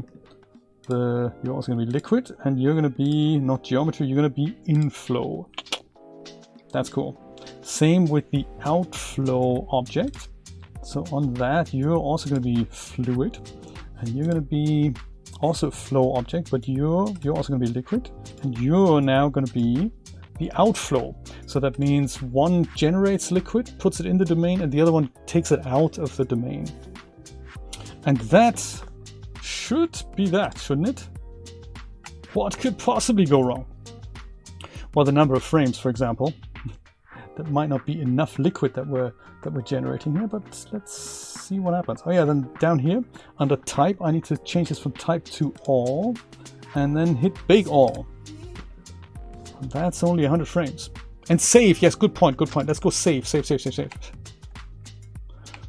B: you're also going to be liquid. And you're going to be, not geometry, you're going to be inflow. That's cool. Same with the outflow object. So on that, you're also going to be fluid. And you're going to be also a flow object, but you're also going to be liquid. And you're now going to be the outflow. So that means one generates liquid, puts it in the domain, and the other one takes it out of the domain. And that should be that, shouldn't it? What could possibly go wrong? Well, the number of frames, for example. That might not be enough liquid that we're generating here, but let's see what happens. Oh yeah, then down here under type, I need to change this from type to all, and then hit bake all. And that's only 100 frames. And save. Yes, good point. Good point. Let's go save. Save.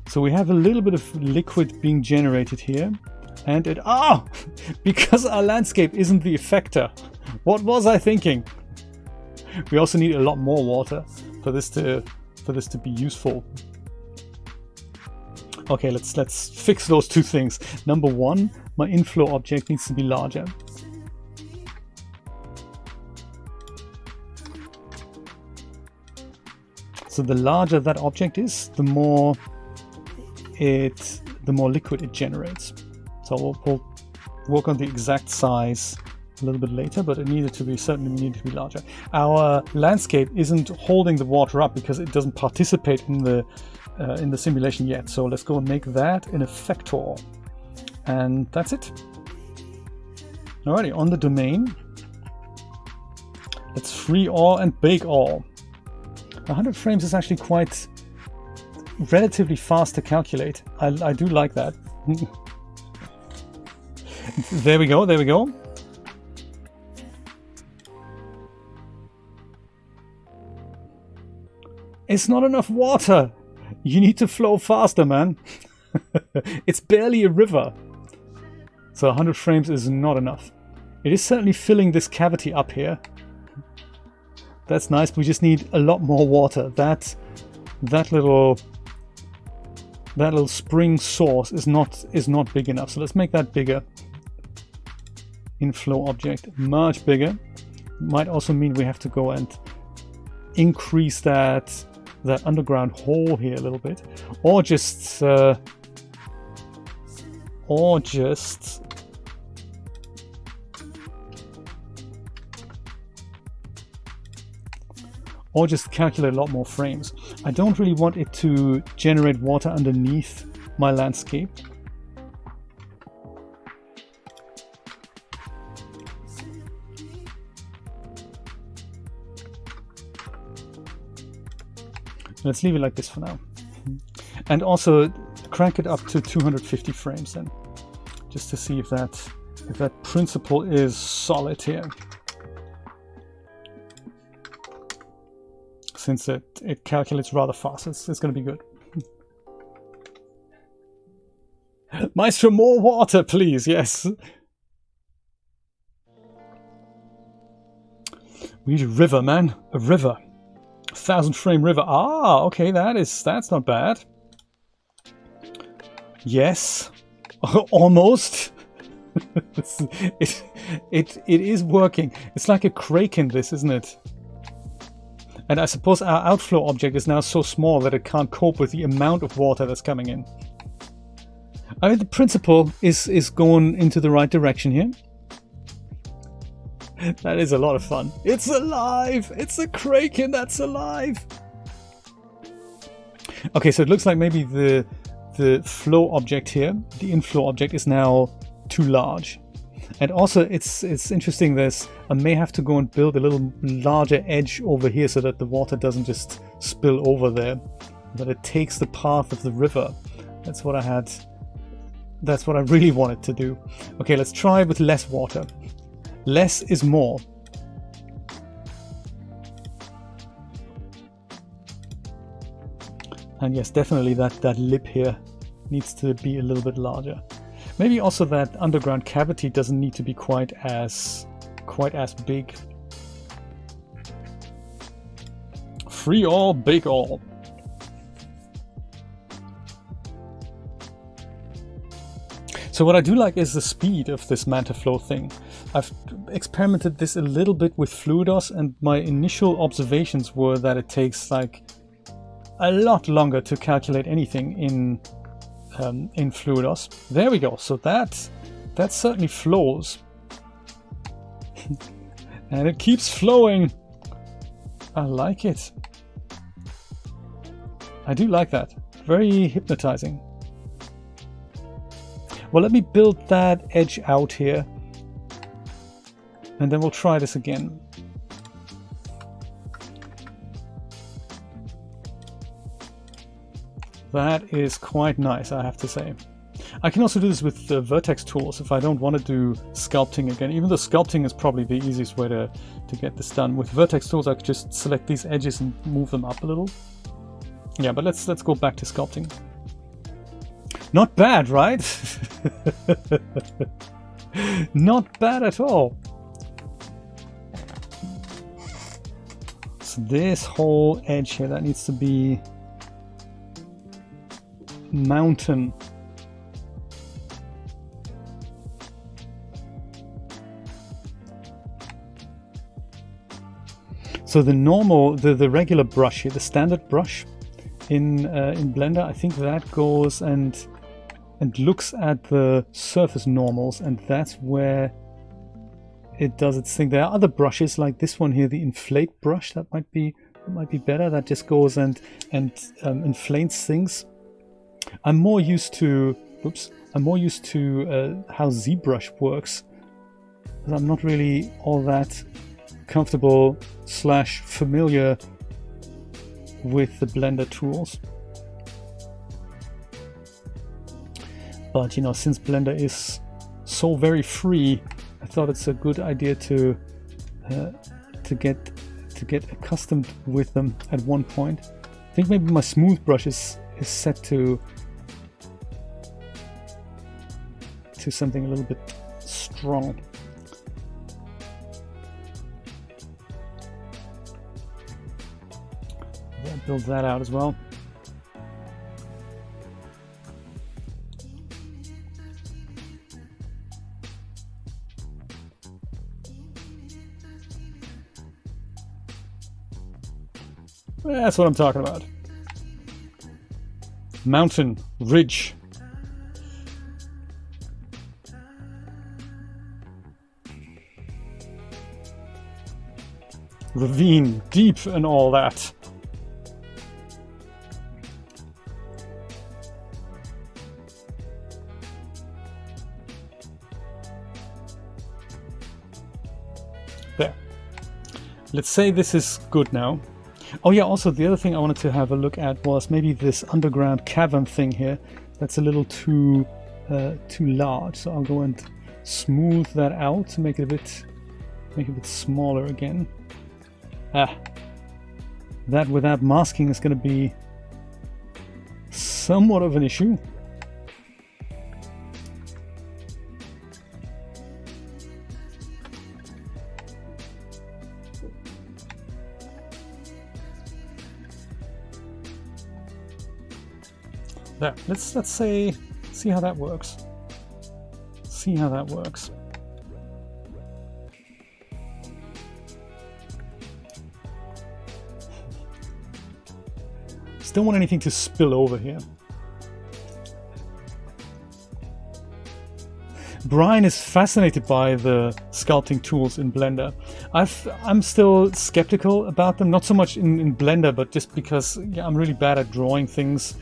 B: So we have a little bit of liquid being generated here, and it because our landscape isn't the effector. What was I thinking? We also need a lot more water for this to be useful. Okay, let's fix those two things. Number one, my inflow object needs to be larger. So the larger that object is, the more liquid it generates. So we'll work on the exact size a little bit later, but it certainly needed to be larger. Our landscape isn't holding the water up because it doesn't participate in the simulation yet. So let's go and make that an effector, and that's it. Alrighty, on the domain, let's free all and bake all. 100 frames is actually quite relatively fast to calculate. I do like that. There we go. It's not enough water. You need to flow faster, man. It's barely a river. So 100 frames is not enough. It is certainly filling this cavity up here. That's nice, but we just need a lot more water. That little spring source is not big enough. So let's make that bigger. Inflow object, much bigger. Might also mean we have to go and increase that underground hole here a little bit, or just calculate a lot more frames. I don't really want it to generate water underneath my landscape. Let's leave it like this for now. And also crank it up to 250 frames then, just to see if that principle is solid here. Since it calculates rather fast, it's going to be good. Maestro, more water, please. Yes. We need a river, man. A river. 1,000 frame river. Okay, that's not bad. Yes. Almost. It is working. It's like a kraken, this, isn't it? And I suppose our outflow object is now so small that it can't cope with the amount of water that's coming in. I mean, the principle is going into the right direction here. That is a lot of fun. It's alive! It's a kraken that's alive! Okay, so it looks like maybe the flow object here, the inflow object, is now too large. And also it's interesting, I may have to go and build a little larger edge over here so that the water doesn't just spill over there, that it takes the path of the river. That's what I really wanted to do. Okay, let's try with less water. Less is more. And yes, definitely that lip here needs to be a little bit larger. Maybe also that underground cavity doesn't need to be quite as big. Free all, big all. So what I do like is the speed of this Mantalow thing. I've experimented this a little bit with Fluidos, and my initial observations were that it takes like a lot longer to calculate anything in Fluidos. There we go. So that certainly flows, and it keeps flowing. I like it. I do like that. Very hypnotizing. Well, let me build that edge out here, and then we'll try this again. That is quite nice, I have to say. I can also do this with the vertex tools if I don't want to do sculpting again, even though sculpting is probably the easiest way to get this done. With vertex tools, I could just select these edges and move them up a little. Yeah, but let's go back to sculpting. Not bad, right? Not bad at all. So this whole edge here, that needs to be mountain. So the normal, the regular brush here, the standard brush in Blender, I think that goes and looks at the surface normals, and that's where it does its thing. There are other brushes like this one here, the inflate brush, that might be better. That just goes and inflates things. I'm more used to how ZBrush works. I'm not really all that comfortable / familiar with the Blender tools. But you know, since Blender is so very free, I thought it's a good idea to get accustomed with them at one point. I think maybe my smooth brush is set to something a little bit strong. I'll build that out as well. That's what I'm talking about. Mountain, ridge. Ravine, deep and all that. There. Let's say this is good now. Oh yeah, also the other thing I wanted to have a look at was maybe this underground cavern thing here. That's a little too large, so I'll go and smooth that out to make it a bit smaller again. That without masking is going to be somewhat of an issue. There, let's see how that works. See how that works. Just don't want anything to spill over here. Brian is fascinated by the sculpting tools in Blender. I'm still skeptical about them, not so much in Blender, but just because I'm really bad at drawing things.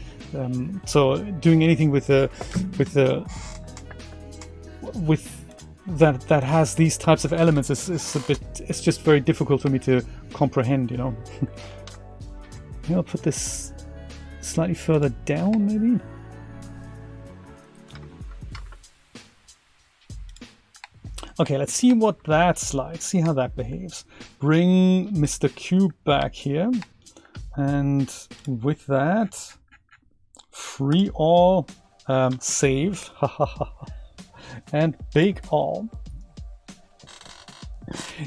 B: So doing anything with that has these types of elements it's just very difficult for me to comprehend, you know. Maybe I'll put this slightly further down, maybe. Okay, let's see what that's like. See how that behaves. Bring Mr. Cube back here, and with that, free all, save. and big all.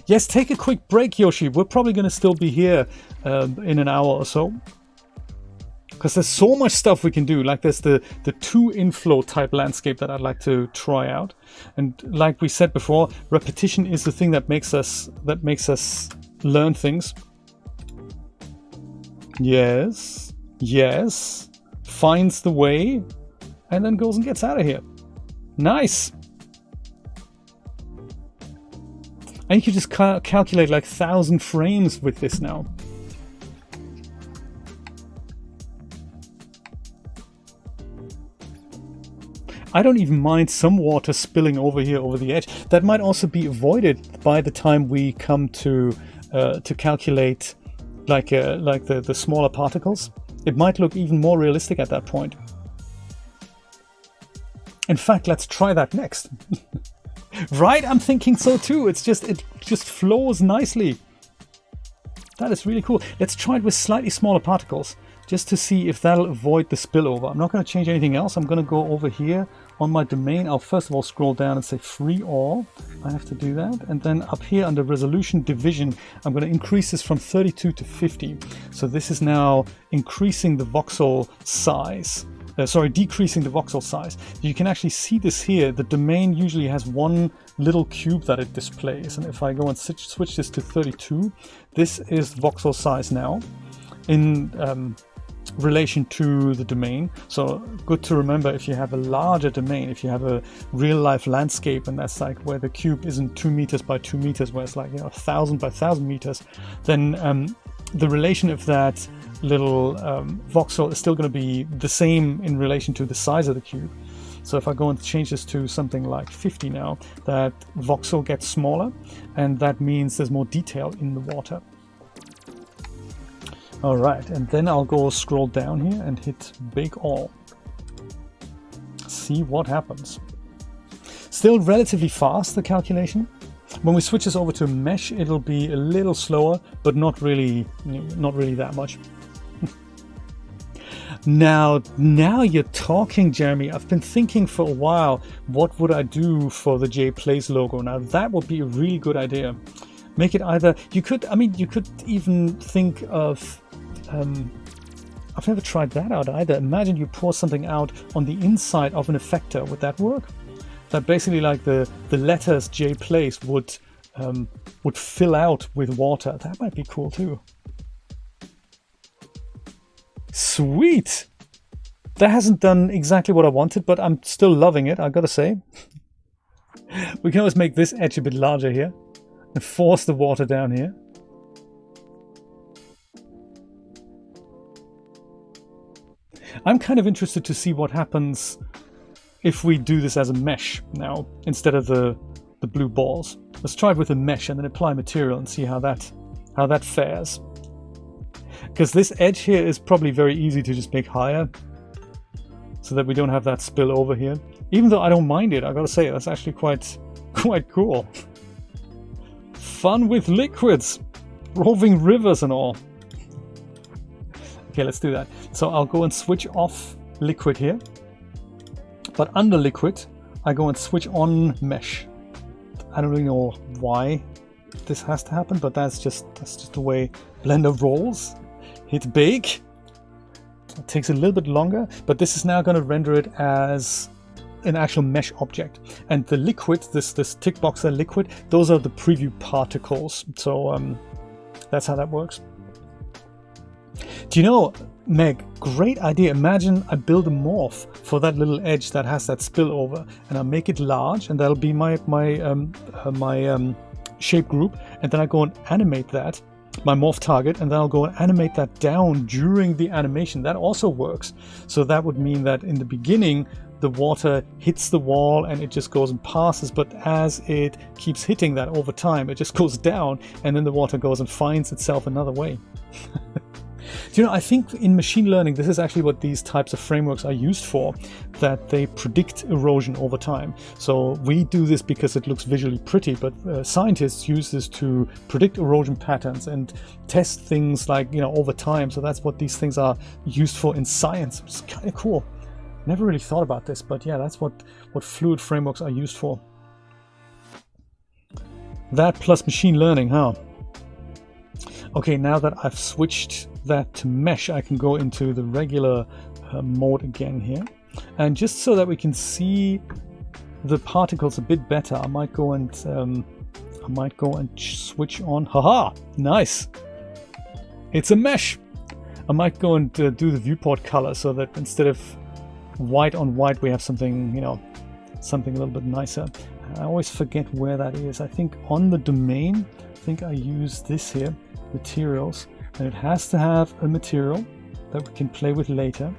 B: Yes, take a quick break, Yoshi. We're probably going to still be here in an hour or so. Because there's so much stuff we can do. Like there's the 2 inflow type landscape that I'd like to try out. And like we said before, repetition is the thing that makes us learn things. Yes. Yes. Finds the way. And then goes and gets out of here. Nice. And you can just calculate like 1,000 frames with this now. I don't even mind some water spilling over here over the edge. That might also be avoided by the time we come to calculate like the smaller particles. It might look even more realistic at that point. In fact, let's try that next. Right? I'm thinking so too. It just flows nicely. That is really cool. Let's try it with slightly smaller particles just to see if that'll avoid the spillover. I'm not going to change anything else. I'm going to go over here on my domain. I'll first of all scroll down and say free all. I have to do that. And then up here under resolution division, I'm going to increase this from 32 to 50. So this is now increasing the voxel size. Decreasing the voxel size. You can actually see this here. The domain usually has one little cube that it displays. And if I go and switch this to 32, this is voxel size now in relation to the domain. So good to remember, if you have a larger domain, if you have a real life landscape, and that's like where the cube isn't 2 meters by 2 meters, where it's like 1,000 by 1,000 meters, then the relation of that little voxel is still going to be the same in relation to the size of the cube. So if I go and change this to something like 50 now, that voxel gets smaller, and that means there's more detail in the water. All right, and then I'll go scroll down here and hit big all. See what happens. Still relatively fast, the calculation. When we switch this over to mesh, it'll be a little slower, but not really that much. Now you're talking, Jeremy. I've been thinking for a while, what would I do for the J Plays logo? Now that would be a really good idea. Make it either, you could even think of, I've never tried that out either. Imagine you pour something out on the inside of an effector. Would that work? That basically like the letters J Plays would fill out with water. That might be cool too. Sweet! That hasn't done exactly what I wanted, but I'm still loving it, I gotta say. We can always make this edge a bit larger here and force the water down here. I'm kind of interested to see what happens if we do this as a mesh now instead of the blue balls. Let's try it with a mesh and then apply material and see how that fares. Because this edge here is probably very easy to just make higher so that we don't have that spill over here. Even though I don't mind it, I gotta say, that's actually quite cool. Fun with liquids, roving rivers and all. Okay, let's do that. So I'll go and switch off liquid here. But under liquid, I go and switch on mesh. I don't really know why this has to happen, but that's just the way Blender rolls. Hit big. It takes a little bit longer, but this is now going to render it as an actual mesh object. And the liquid, this tick box there, liquid, those are the preview particles. So that's how that works. Do you know, Meg, great idea. Imagine I build a morph for that little edge that has that spillover, and I make it large, and that'll be my shape group, and then I go and animate that, my morph target, and then I'll go and animate that down during the animation. That also works. So that would mean that in the beginning, the water hits the wall and it just goes and passes, but as it keeps hitting that over time, it just goes down, and then the water goes and finds itself another way. Do you know, I think in machine learning, this is actually what these types of frameworks are used for, that they predict erosion over time. So we do this because it looks visually pretty, but scientists use this to predict erosion patterns and test things like, over time. So that's what these things are used for in science, which is kind of cool. Never really thought about this, but yeah, that's what fluid frameworks are used for. That plus machine learning, huh? Okay, now that I've switched that to mesh, I can go into the regular mode again here. And just so that we can see the particles a bit better, I might go and switch on. Haha, nice. It's a mesh. I might go and do the viewport color so that instead of white on white, we have something, you know, something a little bit nicer. I always forget where that is. I think on the domain, I think I use this here, materials, and it has to have a material that we can play with later.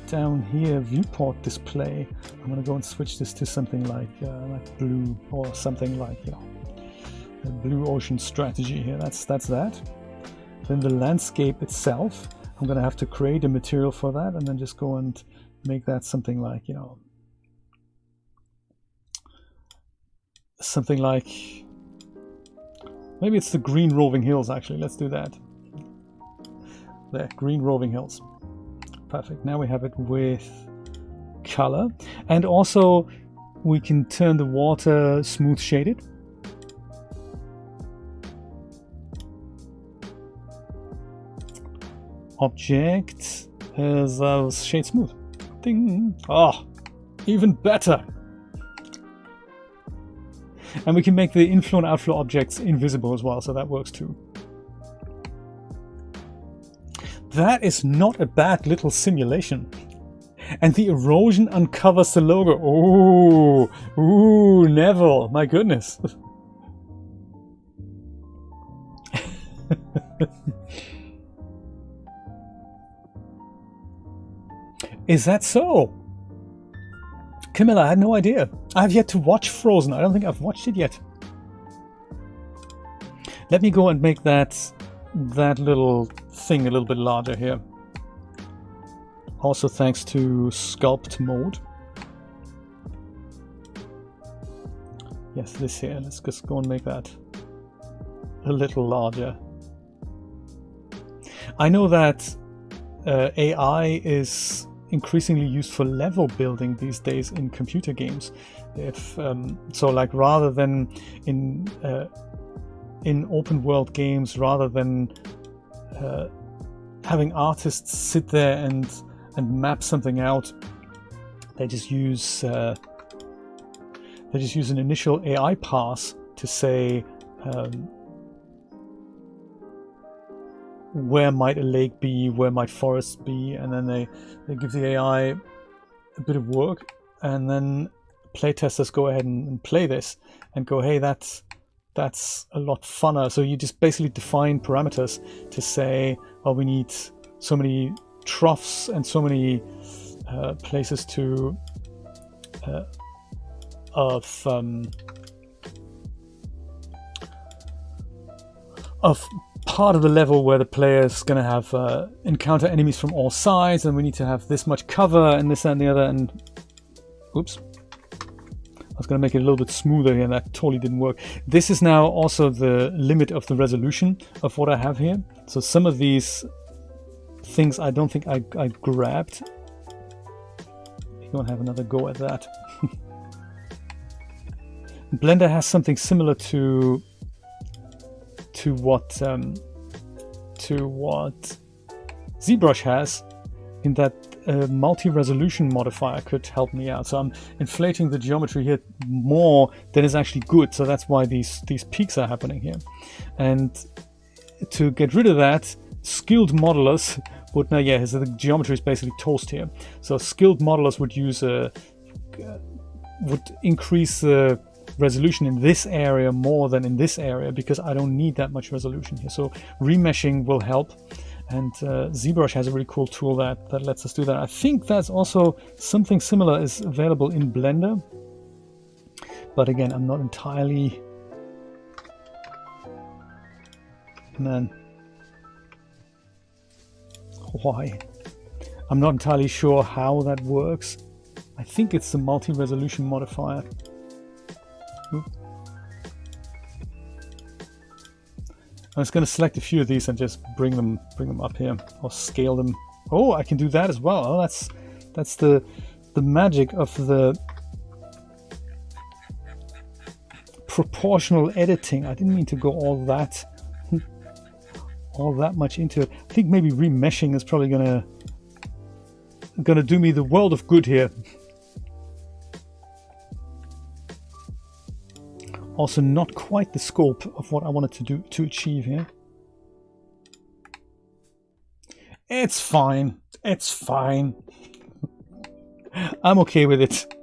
B: Down here, viewport display, I'm going to go and switch this to something like blue, or something like, you know, a blue ocean strategy here. That's that. Then the landscape itself, I'm going to have to create a material for that, and then just go and make that something like, you know, something like, maybe it's the green roving hills. Actually, let's do that. There, green roving hills. Perfect. Now we have it with color, and also we can turn the water smooth shaded. Object is shade smooth. Ding. Oh, even better. And we can make the inflow and outflow objects invisible as well, so that works too. That is not a bad little simulation. And the erosion uncovers the logo. Oh, ooh, Neville, my goodness. Is that so? Camilla, I had no idea. I have yet to watch Frozen. I don't think I've watched it yet. Let me go and make that little thing a little bit larger here. Also thanks to Sculpt Mode. Yes, this here. Let's just go and make that a little larger. I know that AI is increasingly used for level building these days in computer games. If so, like rather than in open world games, rather than having artists sit there and map something out, they just use an initial AI pass to say where might a lake be, where might forests be, and then they give the AI a bit of work, and then playtesters go ahead and play this and go, hey, that's a lot funner. So you just basically define parameters to say, well, we need so many troughs and so many places to of part of the level where the player is going to have encounter enemies from all sides, and we need to have this much cover and this and the other. And oops, I was going to make it a little bit smoother here, and that totally didn't work. This is now also the limit of the resolution of what I have here. So some of these things I don't think I grabbed. We're going to have another go at that. Blender has something similar to what ZBrush has, in that multi-resolution modifier could help me out. So I'm inflating the geometry here more than is actually good. So that's why these peaks are happening here. And to get rid of that, skilled modelers would now, yeah, so the geometry is basically toast here. So skilled modelers would use would increase the resolution in this area more than in this area, because I don't need that much resolution here. So remeshing will help, and ZBrush has a really cool tool that lets us do that. I think that's also something similar is available in Blender, but again, I'm not entirely... Man, why? I'm not entirely sure how that works. I think it's the multi-resolution modifier. Oop. I'm just going to select a few of these and just bring them up here, or scale them. Oh, I can do that as well. Oh, That's the magic of the proportional editing. I didn't mean to go all that much into it. I think maybe remeshing is probably gonna do me the world of good here. Also not quite the scope of what I wanted to achieve here. It's fine. It's fine. I'm okay with it.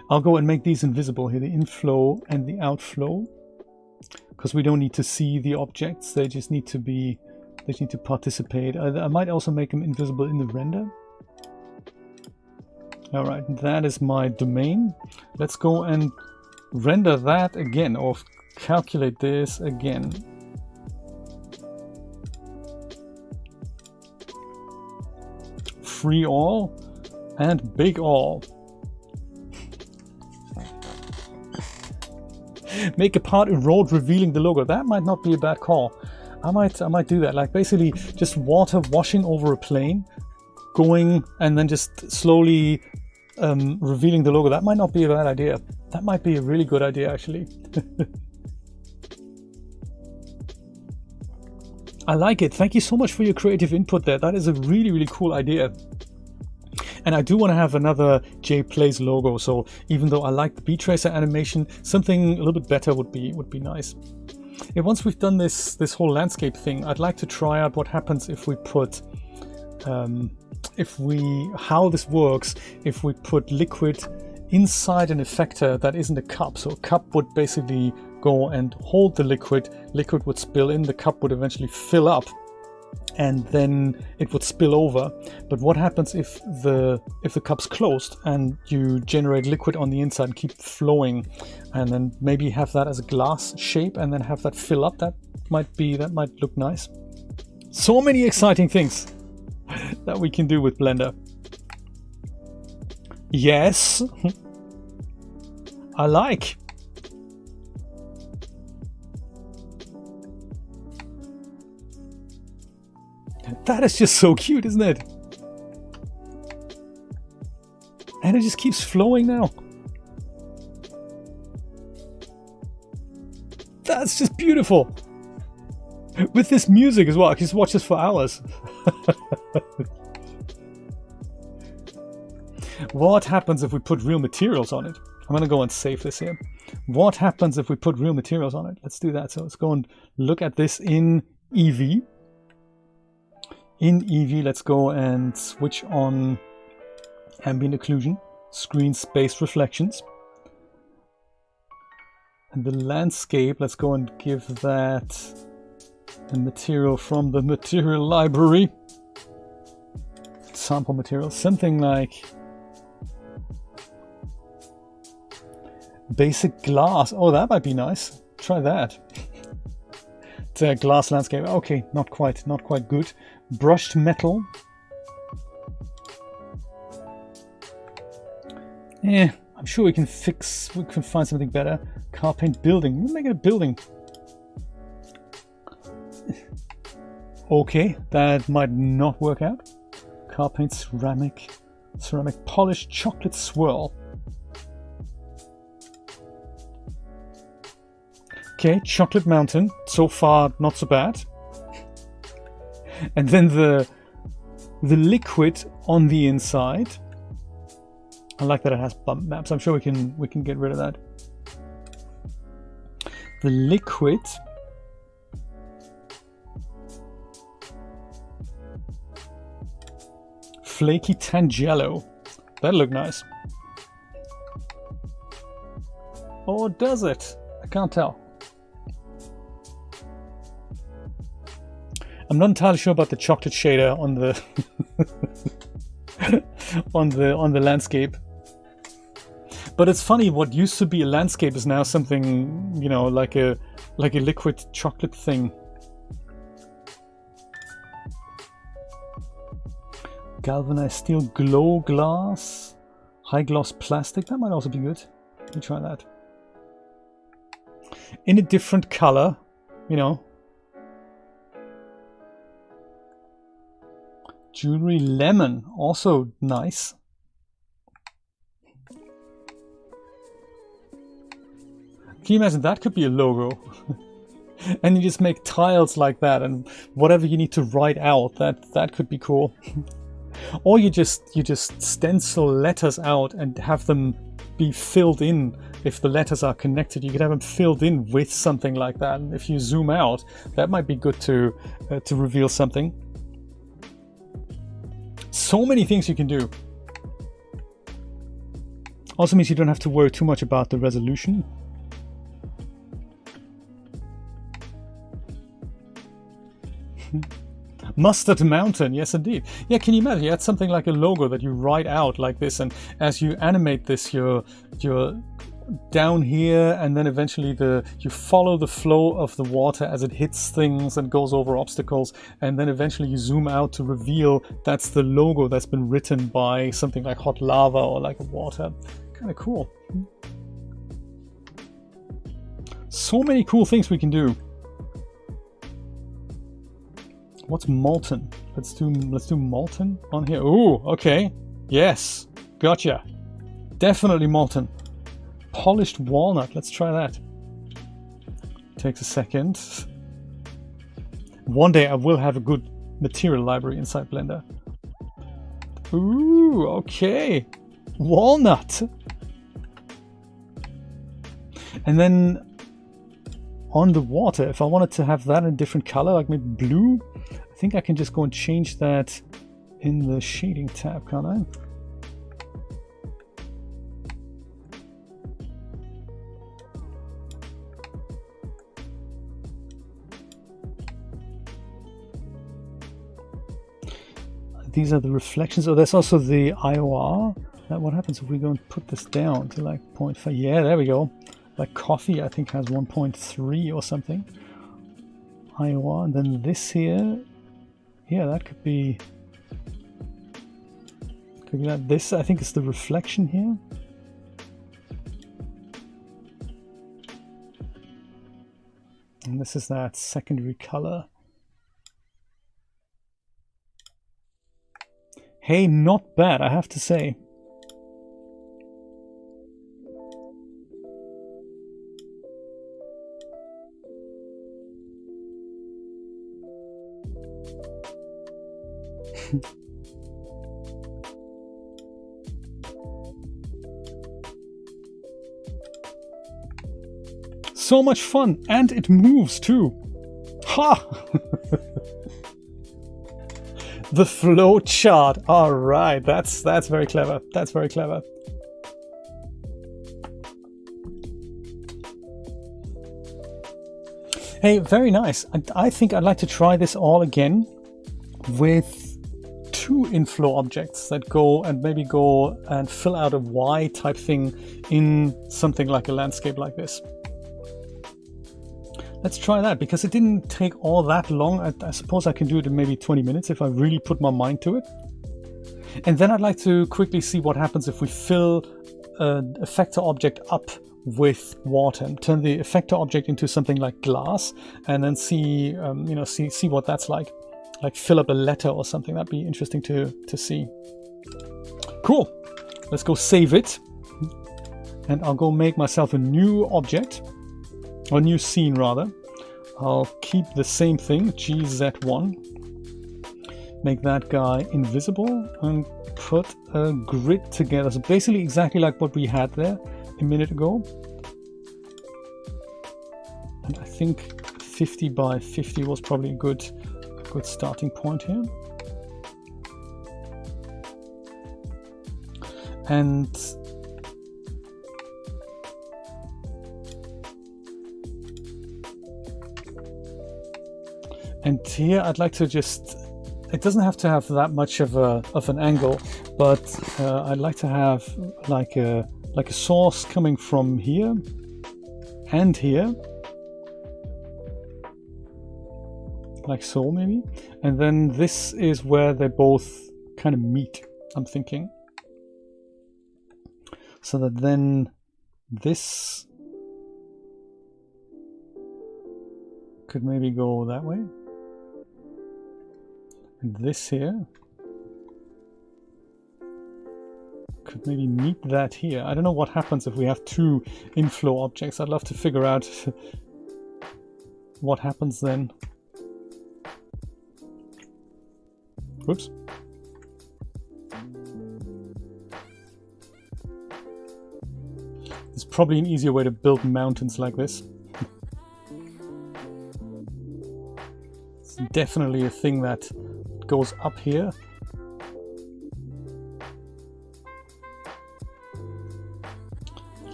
B: I'll go and make these invisible here, the inflow and the outflow, because we don't need to see the objects. They just need to participate. I might also make them invisible in the render. All right, that is my domain. Let's go and render that again, or calculate this again. Free all and big all. Make a part in road revealing the logo. That might not be a bad call. I might do that. Like basically just water washing over a plane, going and then just slowly revealing the logo. That might not be a bad idea. That might be a really good idea, actually. I like it. Thank you so much for your creative input there. That is a really, really cool idea. And I do want to have another JPlays logo. So even though I like the B-Tracer animation, something a little bit better would be nice. And once we've done this whole landscape thing, I'd like to try out what happens if we put how this works if we put liquid inside an effector that isn't a cup. So a cup would basically go and hold the liquid would spill in, the cup would eventually fill up, and then it would spill over. But what happens if the cup's closed and you generate liquid on the inside and keep flowing, and then maybe have that as a glass shape and then have that fill up? That might look nice. So many exciting things that we can do with Blender. Yes, I like. That is just so cute, isn't it? And it just keeps flowing now. That's just beautiful. With this music as well, I can just watch this for hours. What happens if we put real materials on it? I'm going to go and save this here. What happens if we put real materials on it? Let's do that. So let's go and look at this in Eevee. In Eevee, let's go and switch on ambient occlusion, screen space reflections. And the landscape, let's go and give that a material from the material library. Sample material, something like basic glass. Oh, that might be nice. Try that. It's a glass landscape. Okay, not quite good. Brushed metal. Yeah, I'm sure we can find something better. Car paint building. We'll make it a building. Okay, that might not work out. Car paint ceramic polished chocolate swirl. Okay, chocolate mountain. So far, not so bad. And then the liquid on the inside. I like that it has bump maps. I'm sure we can get rid of that. The liquid flaky Tangelo. That'll look nice. Or does it? I can't tell. I'm not entirely sure about the chocolate shader on the on the landscape. But it's funny, what used to be a landscape is now something, you know, like a liquid chocolate thing. Galvanized steel glow glass, high gloss plastic. That might also be good. Let me try that. In a different color, you know. Jewelry lemon, also nice. Can you imagine that could be a logo? And you just make tiles like that, and whatever you need to write out, that could be cool. Or you just stencil letters out and have them be filled in. If the letters are connected, you could have them filled in with something like that. And if you zoom out, that might be good to reveal something. So many things you can do. Also means you don't have to worry too much about the resolution. Mustard Mountain, yes indeed. Yeah, can you imagine? You had something like a logo that you write out like this, and as you animate this, you're down here, and then eventually you follow the flow of the water as it hits things and goes over obstacles, and then eventually you zoom out to reveal that's the logo that's been written by something like hot lava or like water. Kind of cool. So many cool things we can do. What's molten? Let's do molten on here. Ooh, okay. Yes. Gotcha. Definitely molten. Polished walnut. Let's try that. Takes a second. One day I will have a good material library inside Blender. Ooh, okay. Walnut. And then on the water, if I wanted to have that in a different color, like maybe blue, I think I can just go and change that in the shading tab, can't I? These are the reflections. Oh, there's also the IOR. What happens if we go and put this down to like 0.5? Yeah, there we go. Like coffee, I think, has 1.3 or something. IOR, and then this here. Yeah, that could be that. This, I think, is the reflection here. And this is that secondary color. Hey, not bad, I have to say. So much fun, and it moves too. Ha! The flow chart. All right, that's very clever. That's very clever. Hey, very nice. I think I'd like to try this all again with 2 inflow objects that go and fill out a Y type thing in something like a landscape like this. Let's try that, because it didn't take all that long. I suppose I can do it in maybe 20 minutes if I really put my mind to it. And then I'd like to quickly see what happens if we fill an effector object up with water and turn the effector object into something like glass, and then see see what that's like fill up a letter or something. That'd be interesting to see. Cool. Let's go save it, and I'll go make myself a new object, or new scene rather. I'll keep the same thing, GZ1, make that guy invisible, and put a grid together. So basically exactly like what we had there a minute ago. And I think 50 by 50 was probably a good starting point here. And here I'd like to just, it doesn't have to have that much of an angle, but I'd like to have like a source coming from here and here, like so maybe, and then this is where they both kind of meet, I'm thinking, so that then this could maybe go that way, and this here could maybe meet that here. I don't know what happens if we have two inflow objects. I'd love to figure out what happens then. Whoops. There's probably an easier way to build mountains like this. It's definitely a thing that goes up here.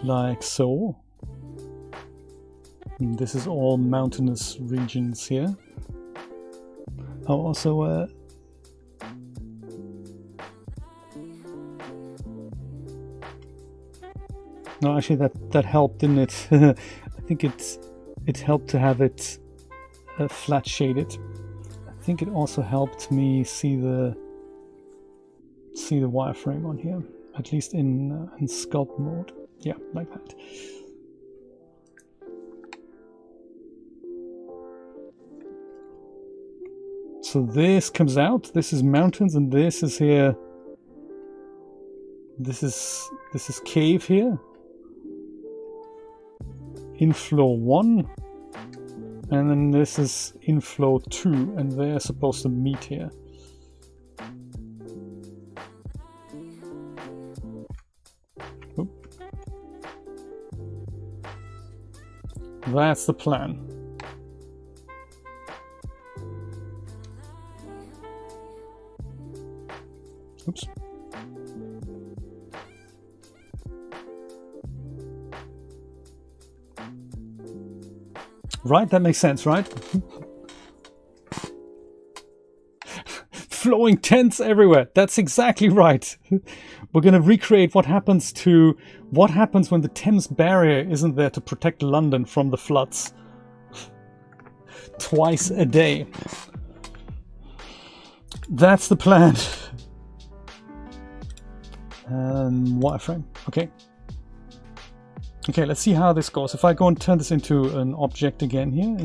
B: Like so. And this is all mountainous regions here. Oh, also no, actually that helped, didn't it? I think it helped to have it flat shaded. I think it also helped me see the wireframe on here, at least in Sculpt Mode. Yeah, like that. So this comes out. This is mountains, and this is here. This is cave here. Inflow 1, and then this is inflow 2, and they're supposed to meet here. Oop. That's the plan. Oops. Right, that makes sense, right? Flowing tents everywhere. That's exactly right. We're going to recreate what happens when the Thames barrier isn't there to protect London from the floods. Twice a day. That's the plan. Wireframe. Okay. Okay, let's see how this goes. If I go and turn this into an object again here,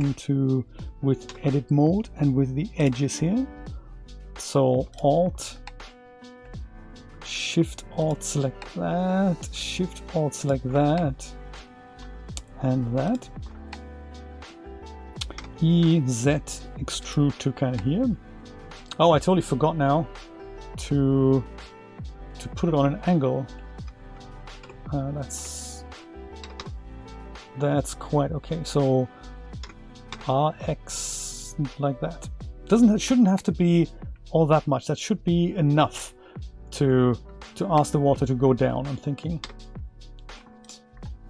B: with edit mode and with the edges here. So Alt, Shift Alt select that, Shift Alt select that, and that. EZ extrude to kind of here. Oh, I totally forgot now to put it on an angle. That's quite okay. So RX like that. Shouldn't have to be all that much. That should be enough to ask the water to go down, I'm thinking.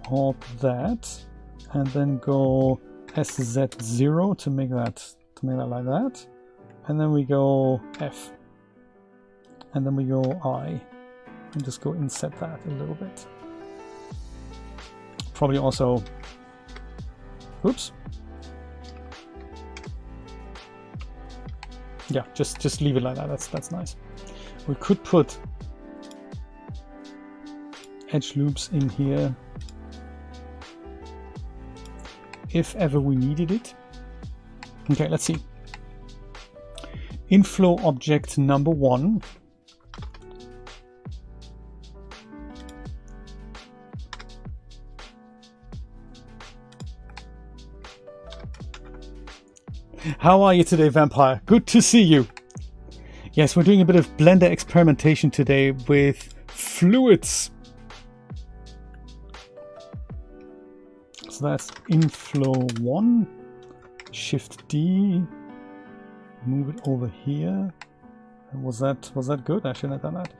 B: Alt that, and then go SZ0 to make that like that. And then we go F. And then we go I. And just go inset that a little bit. Probably also, oops. Yeah, just leave it like that. That's nice. We could put edge loops in here if ever we needed it. Okay, let's see. Inflow object number 1. How are you today, Vampire? Good to see you. Yes, we're doing a bit of Blender experimentation today with fluids. So that's inflow 1. Shift D. Move it over here. Was that good? I shouldn't have done that.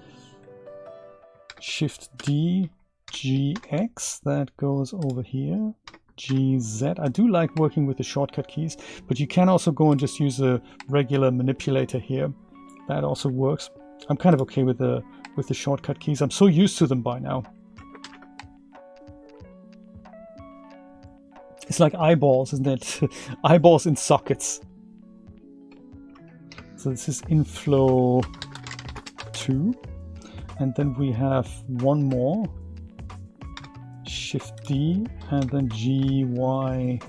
B: Shift D. GX. That goes over here. GZ. I do like working with the shortcut keys, but you can also go and just use a regular manipulator here. That also works. I'm kind of okay with the shortcut keys. I'm so used to them by now. It's like eyeballs, isn't it? Eyeballs in sockets. So this is inflow 2, and then we have one more. Shift D, and then G, Y,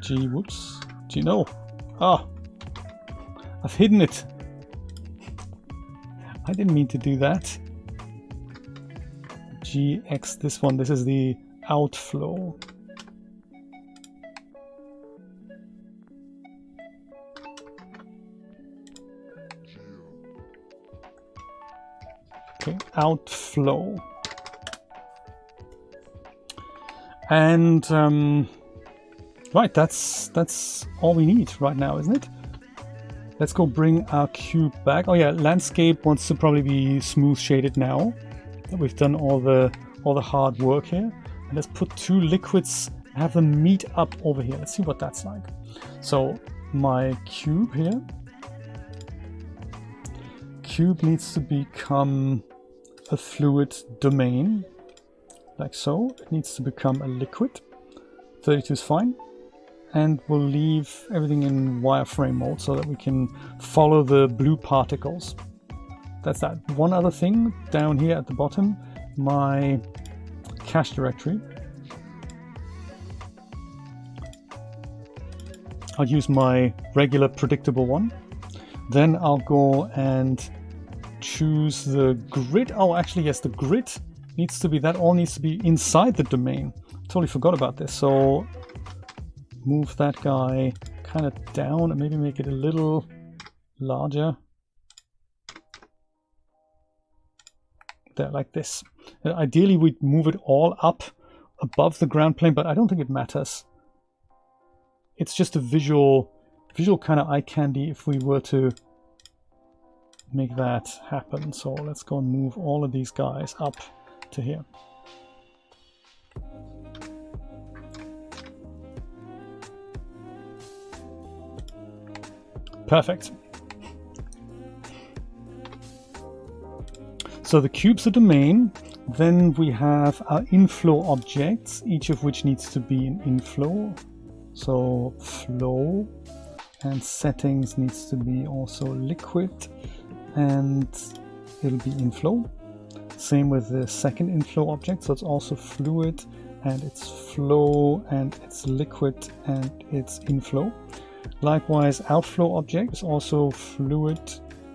B: G, whoops, G, no. Ah, I've hidden it. I didn't mean to do that. GX, this one. This is the outflow. Okay, outflow. And right, that's all we need right now, isn't it? Let's go bring our cube back. Oh yeah, landscape wants to probably be smooth shaded now that we've done all the hard work here. And let's put two liquids, have them meet up over here. Let's see what that's like. So my cube here. Cube needs to become a fluid domain, like so. It needs to become a liquid. 32 is fine. And we'll leave everything in wireframe mode so that we can follow the blue particles. That's that. One other thing down here at the bottom, my cache directory. I'll use my regular predictable one. Then I'll go and choose the grid. Oh, actually, yes, the grid needs to be, that all needs to be inside the domain. Totally forgot about this. So move that guy kind of down and maybe make it a little larger. There, like this. And ideally, we'd move it all up above the ground plane, but I don't think it matters. It's just a visual kind of eye candy if we were to make that happen. So let's go and move all of these guys up to here. Perfect. So the cube's a domain. Then we have our inflow objects, each of which needs to be an inflow. So flow, and settings needs to be also liquid, and it'll be inflow. Same with the second inflow object, so it's also fluid, and it's flow, and it's liquid, and it's inflow. Likewise, outflow object is also fluid,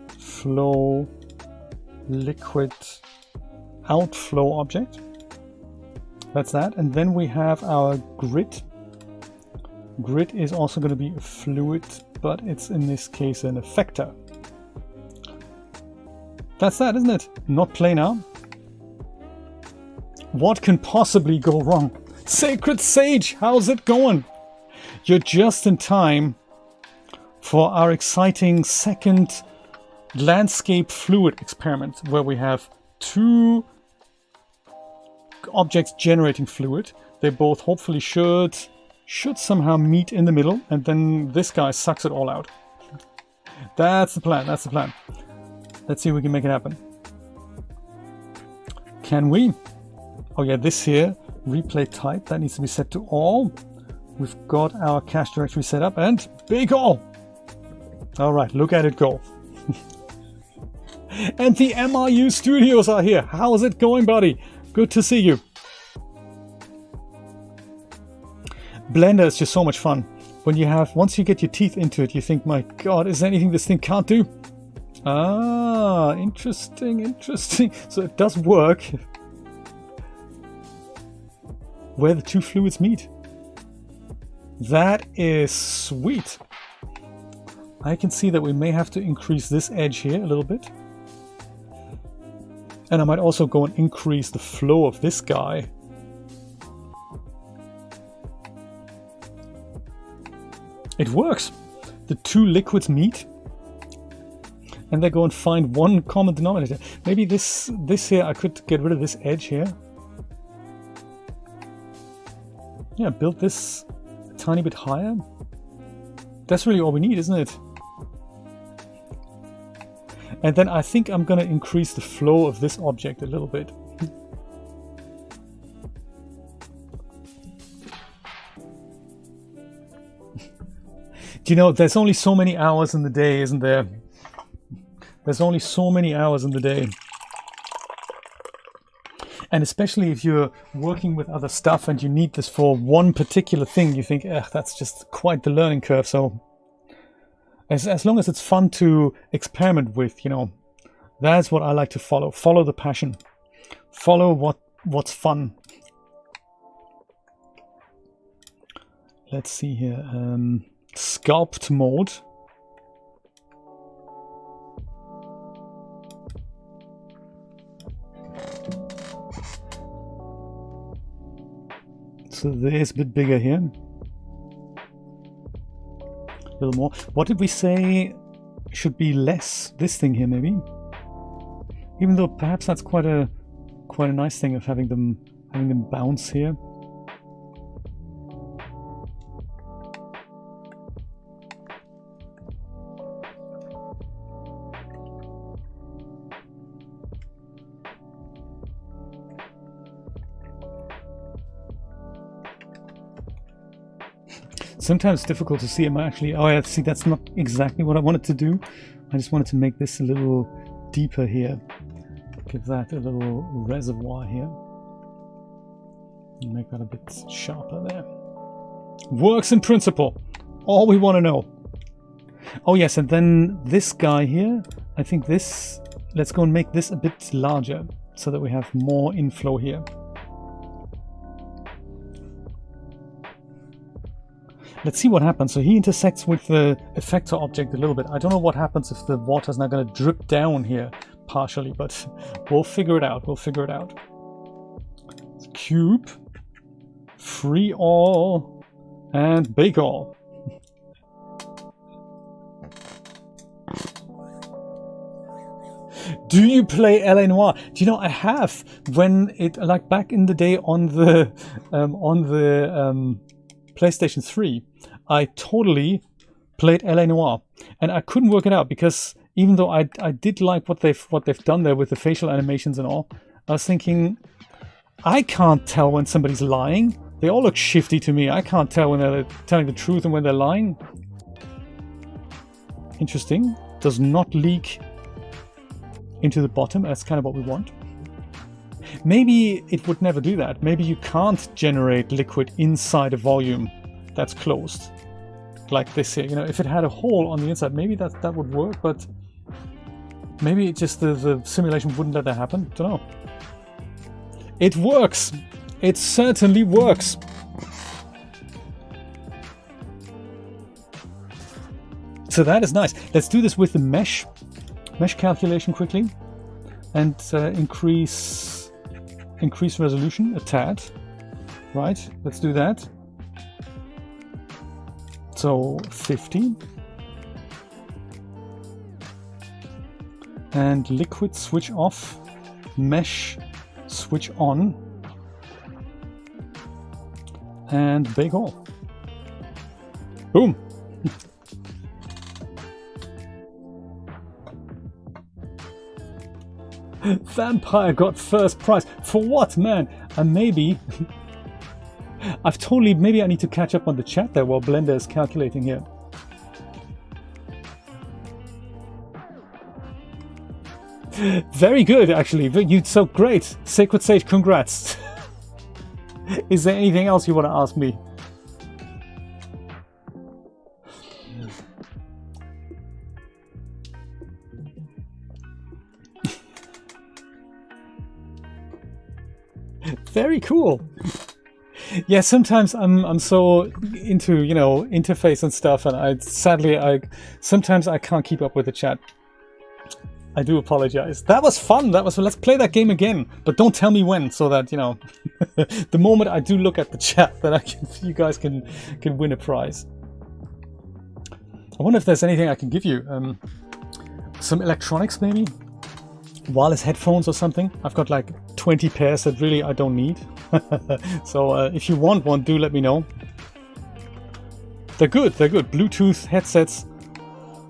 B: flow, liquid, outflow object. That's that. And then we have our grid. Grid is also going to be a fluid, but it's in this case an effector. That's that, isn't it? Not planar. What can possibly go wrong? Sacred Sage, how's it going? You're just in time for our exciting second landscape fluid experiment, where we have two objects generating fluid. They both hopefully should somehow meet in the middle, and then this guy sucks it all out. That's the plan, that's the plan. Let's see if we can make it happen. Can we? Oh yeah, this here, replay type, that needs to be set to all. We've got our cache directory set up, and big all. All right, look at it go. And the MRU studios are here. How is it going, buddy? Good to see you. Blender is just so much fun. When you have, once you get your teeth into it, you think, my God, is there anything this thing can't do? Ah, interesting, interesting. So it does work where the two fluids meet. That is sweet. I can see that we may have to increase this edge here a little bit. And I might also go and increase the flow of this guy. It works. The two liquids meet, and they go and find one common denominator. Maybe this here, I could get rid of this edge here. Yeah, build this a tiny bit higher. That's really all we need, isn't it? And then I think I'm going to increase the flow of this object a little bit. Do you know, there's only so many hours in the day, isn't there? There's only so many hours in the day. And especially if you're working with other stuff and you need this for one particular thing, you think, that's just quite the learning curve. So as long as it's fun to experiment with, you know, that's what I like to follow. Follow the passion. Follow what what's fun. Let's see here. Sculpt Mode. So there's a bit bigger here. A little more. What did we say should be less? This thing here, maybe. Even though perhaps that's quite a nice thing of having them bounce here. Sometimes it's difficult to see. Am I actually... Oh, yeah, see, that's not exactly what I wanted to do. I just wanted to make this a little deeper here. Give that a little reservoir here. And make that a bit sharper there. Works in principle. All we want to know. Oh, yes, and then this guy here. I think this... Let's go and make this a bit larger so that we have more inflow here. Let's see what happens. So he intersects with the effector object a little bit. I don't know what happens if the water's not going to drip down here partially, but we'll figure it out. We'll figure it out. Cube, free all, and bake all. Do you play LA Noire? Do you know I have, when it, like back in the day on the PlayStation 3, I totally played LA Noire, and I couldn't work it out because even though I did like what they've done there with the facial animations and all, I was thinking I can't tell when somebody's lying. They all look shifty to me. I can't tell when they're telling the truth and when they're lying. Interesting. Does not leak into the bottom. That's kind of what we want. Maybe it would never do that. Maybe you can't generate liquid inside a volume that's closed. Like this here. You know, if it had a hole on the inside, maybe that would work, but maybe it just the simulation wouldn't let that happen. Don't know. It works. It certainly works. So that is nice. Let's do this with the mesh calculation quickly, and increase resolution a tad. Right, let's do that. So 50. And liquid switch off, mesh switch on, and bake all. Boom. Vampire got first prize. For what, man? And maybe maybe I need to catch up on the chat there while Blender is calculating here. Very good, actually. You're so great. Sacred Sage, congrats. Is there anything else you want to ask me? Very cool. Yeah, sometimes I'm so into, you know, interface and stuff, and sometimes I can't keep up with the chat. I do apologize. That was fun. Let's play that game again, but don't tell me when, so that, you know, the moment I do look at the chat, that you guys can win a prize. I wonder if there's anything I can give you. Some electronics, maybe? Wireless headphones or something. I've got like 20 pairs that really I don't need. So if you want one, do let me know. They're good. Bluetooth headsets.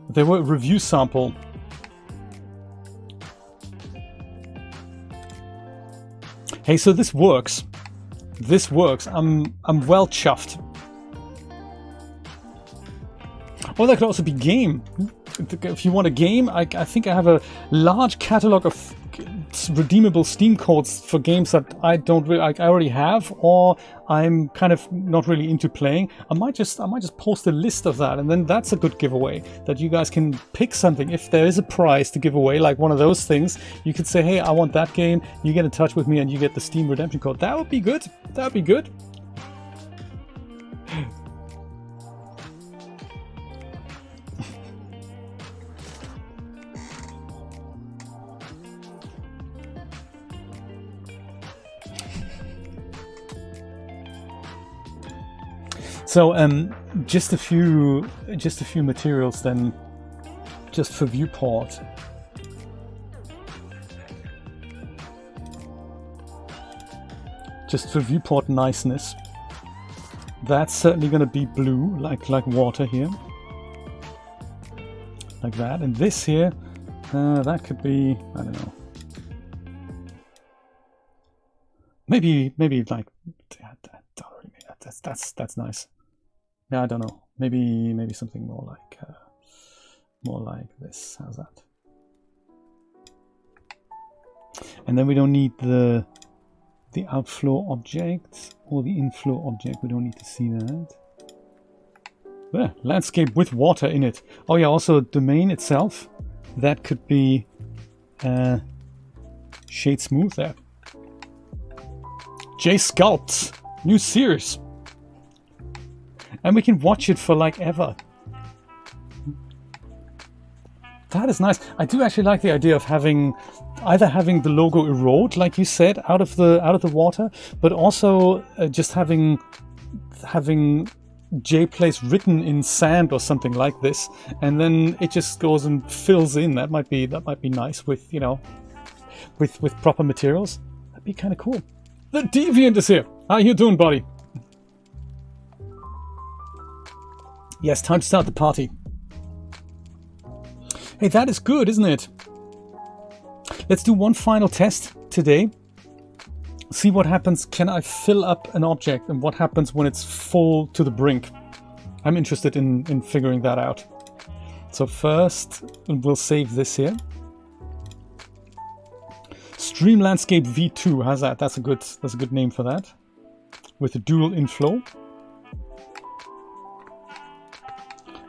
B: They were a review sample. Hey, so this works. This works. I'm well chuffed. Oh, that could also be game. if you want a game, I think I have a large catalog of redeemable Steam codes for games that I already have, or I'm kind of not really into playing. I might just post a list of that, and then that's a good giveaway that you guys can pick something. If there is a prize to give away, like one of those things, you could say, hey, I want that game. You get in touch with me and you get the Steam redemption code. That would be good. That would be good. So just a few materials then, just for viewport. Just for viewport niceness. That's certainly going to be blue, like water here, like that. And this here, that could be, I don't know. Maybe like that's nice. Yeah, I don't know. Maybe something more like this. How's that? And then we don't need the outflow object or the inflow object. We don't need to see that. There, landscape with water in it. Oh yeah, also domain itself. That could be shade smooth there. J Sculpt, new series. And we can watch it for like ever. That is nice. I do actually like the idea of either having the logo erode, like you said, out of the water, but also just having JPlace written in sand or something like this, and then it just goes and fills in. That might be nice with, you know, with proper materials. That'd be kind of cool. The Deviant is here. How you doing, buddy? Yes, time to start the party. Hey, that is good, isn't it? Let's do one final test today. See what happens. Can I fill up an object, and what happens when it's full to the brink? I'm interested in figuring that out. So first, we'll save this here. Stream Landscape V2. How's that? That's a good name for that. With a dual inflow.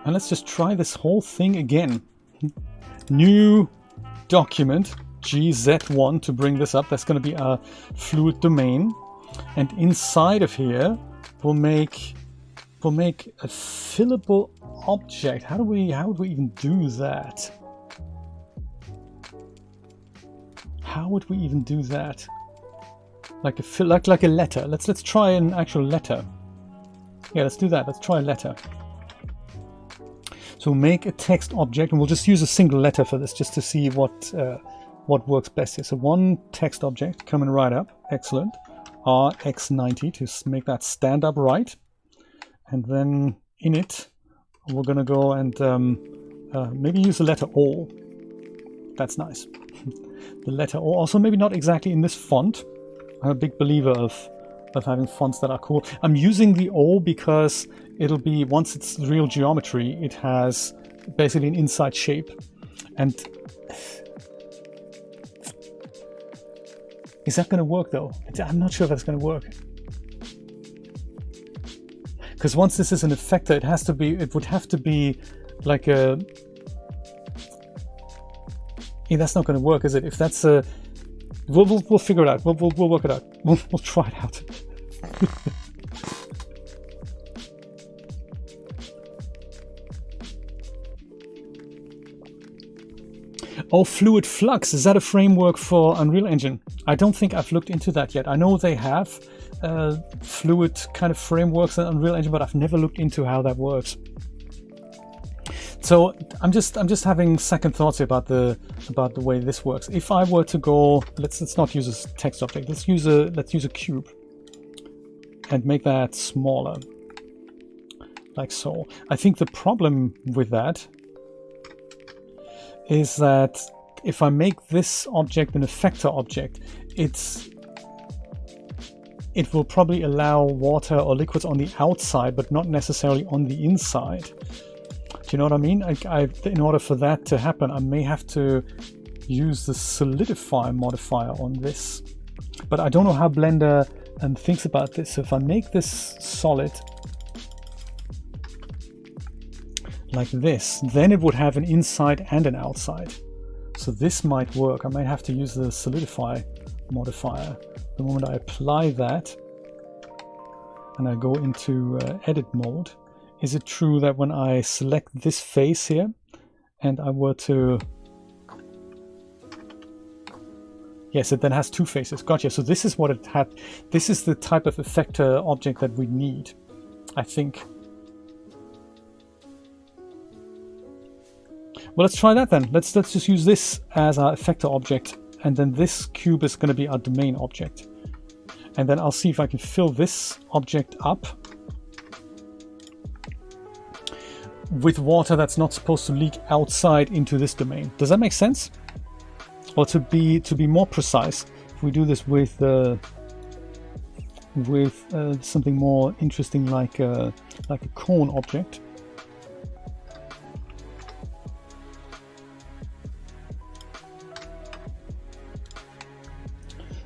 B: And let's just try this whole thing again. New document, GZ1, to bring this up. That's going to be a fluid domain. And inside of here, we'll make a fillable object. How would we even do that? How would we even do that? Like a letter. Let's try an actual letter. Yeah, let's do that. Let's try a letter. So make a text object, and we'll just use a single letter for this, just to see what works best here. So one text object coming right up, excellent. RX90 to make that stand up right, and then in it we're gonna go and maybe use the letter O. That's nice. The letter O. Also, maybe not exactly in this font. I'm a big believer of having fonts that are cool. I'm using the O because it'll be, once it's real geometry, it has basically an inside shape. And is that going to work though? I'm not sure if that's going to work. Because once this is an effector, it would have to be like a... Yeah, that's not going to work, is it? If that's a... We'll figure it out. We'll work it out. We'll try it out. Oh, Fluid Flux, is that a framework for Unreal Engine? I don't think I've looked into that yet. I know they have fluid kind of frameworks in Unreal Engine, but I've never looked into how that works. So I'm just having second thoughts about the way this works. If I were to go, let's not use a text object. Let's use a cube and make that smaller, like so. I think the problem with that is that if I make this object an effector object, it will probably allow water or liquids on the outside, but not necessarily on the inside. you know what I mean? In order for that to happen, I may have to use the Solidify modifier on this. But I don't know how Blender thinks about this. So if I make this solid like this, then it would have an inside and an outside. So this might work. I might have to use the Solidify modifier. The moment I apply that and I go into edit mode, is it true that when I select this face here and I were to... Yes, it then has two faces. Gotcha. So this is what it had. This is the type of effector object that we need, I think. Well, let's try that then. Let's just use this as our effector object, and then this cube is going to be our domain object. And then I'll see if I can fill this object up with water that's not supposed to leak outside into this domain. Does that make sense? Or to be more precise, if we do this with something more interesting like a cone object.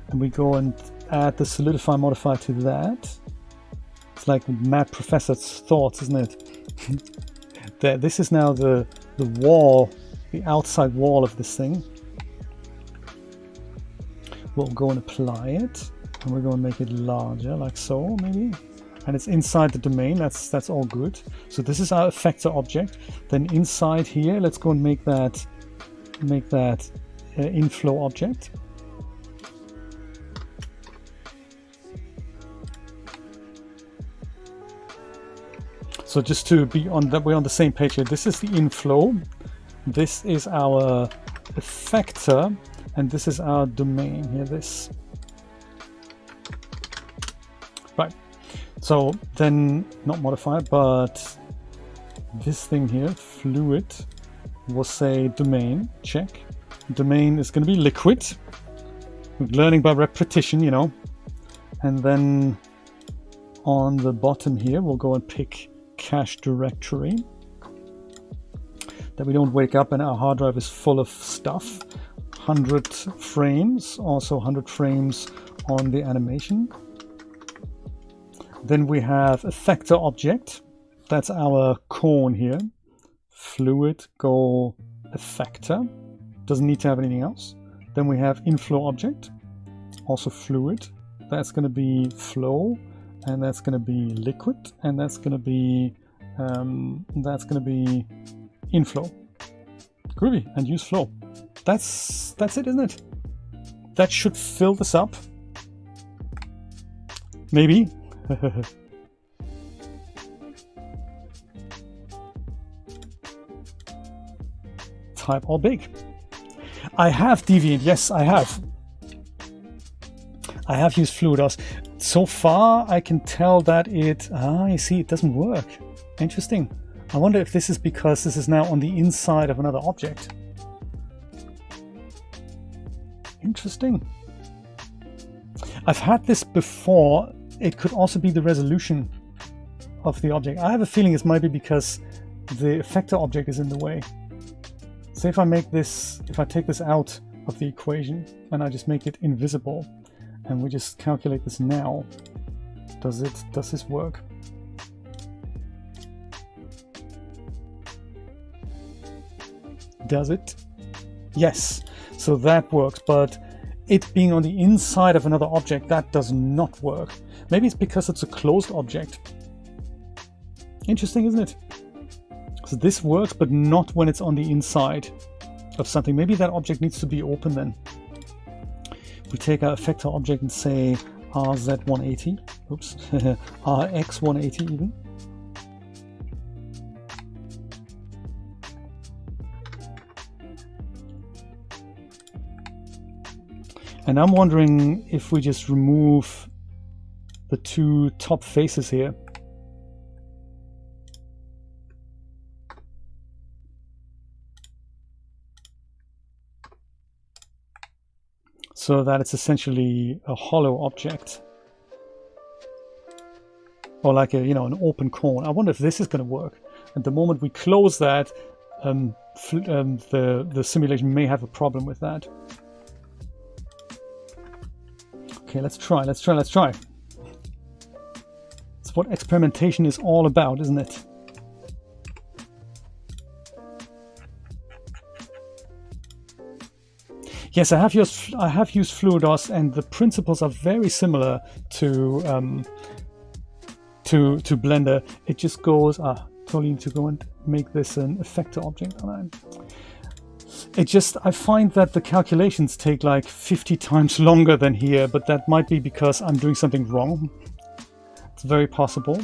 B: And we go and add the Solidify modifier to that. It's like Mad Professor's thoughts, isn't it? This is now the wall, the outside wall of this thing. We'll go and apply it, and we're going to make it larger, like so, maybe. And it's inside the domain. That's all good. So this is our effector object. Then inside here, let's go and make that inflow object. So just to be on that, we're on the same page here. This is the inflow. This is our effector, and this is our domain here. This. Right. So then, not modifier, but this thing here, fluid, will say domain. Check. Domain is going to be liquid. We're learning by repetition, you know. And then on the bottom here, we'll go and pick cache directory, that we don't wake up and our hard drive is full of stuff. 100 frames, also 100 frames on the animation. Then we have effector object, that's our cone here. Fluid, go effector, doesn't need to have anything else. Then we have inflow object, also fluid, that's going to be flow, and that's going to be liquid, and that's going to be inflow. Groovy, and use flow. That's it, isn't it? That should fill this up. Maybe. Type all big. I have deviant. Yes, I have. I have used FluidOS. So far, I can tell that it... you see, it doesn't work. Interesting. I wonder if this is because this is now on the inside of another object. Interesting. I've had this before. It could also be the resolution of the object. I have a feeling it might be because the effector object is in the way. Say if I make this, if I take this out of the equation and I just make it invisible, and we just calculate this now, does this work? Does it? Yes, so that works, but it being on the inside of another object, that does not work. Maybe it's because it's a closed object. Interesting, isn't it? So this works, but not when it's on the inside of something. Maybe that object needs to be open then. We take our effector object and say RZ180, oops, RX180 even. And I'm wondering if we just remove the two top faces here. So that it's essentially a hollow object. Or like a, an open cone. I wonder if this is going to work. And the moment we close that, the simulation may have a problem with that. Okay, let's try. It's what experimentation is all about, isn't it? Yes, I have used Fluidos, and the principles are very similar to Blender. It just goes. Totally need to go and make this an effector object. I find that the calculations take like 50 times longer than here, but that might be because I'm doing something wrong. It's very possible.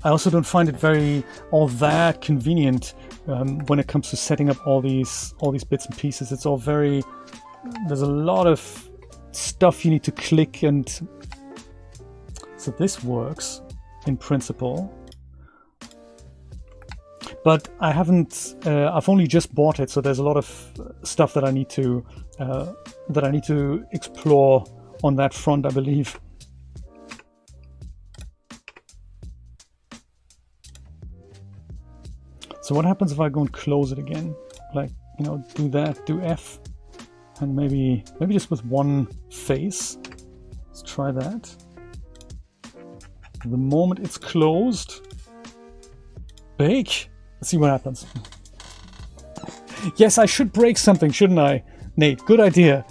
B: I also don't find it all that convenient when it comes to setting up all these bits and pieces. It's all there's a lot of stuff you need to click, and so this works in principle. But I haven't. I've only just bought it, so there's a lot of stuff that I need to explore on that front, I believe. So what happens if I go and close it again? Like, do that, do F, and maybe just with one face. Let's try that. The moment it's closed, bake. Let's see what happens. Yes, I should break something, shouldn't I, Nate? Good idea.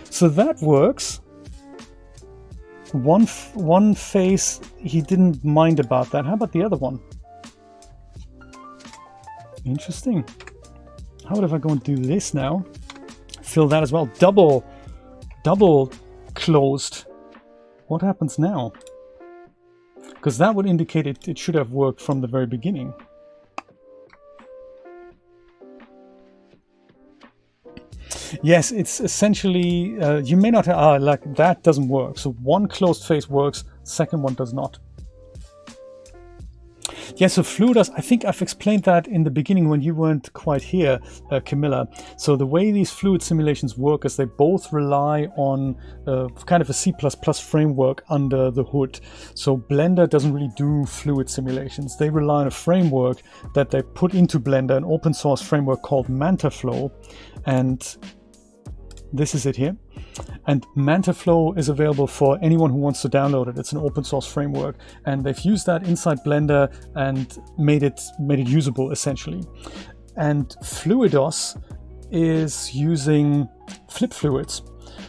B: So that works. One face, he didn't mind about that. How about the other one? Interesting. How about if I go and do this now? Fill that as well. Double closed. What happens now? Because that would indicate it should have worked from the very beginning. Yes, it's essentially, you may not have, like that doesn't work. So one closed face works, second one does not. Yeah, so Fluidos, I think I've explained that in the beginning when you weren't quite here, Camilla. So the way these fluid simulations work is they both rely on kind of a C++ framework under the hood. So Blender doesn't really do fluid simulations. They rely on a framework that they put into Blender, an open source framework called Mantalow. And this is it here. And Mantalow is available for anyone who wants to download it. It's an open source framework, and they've used that inside Blender and made it usable essentially. And Fluidos is using Flip Fluids.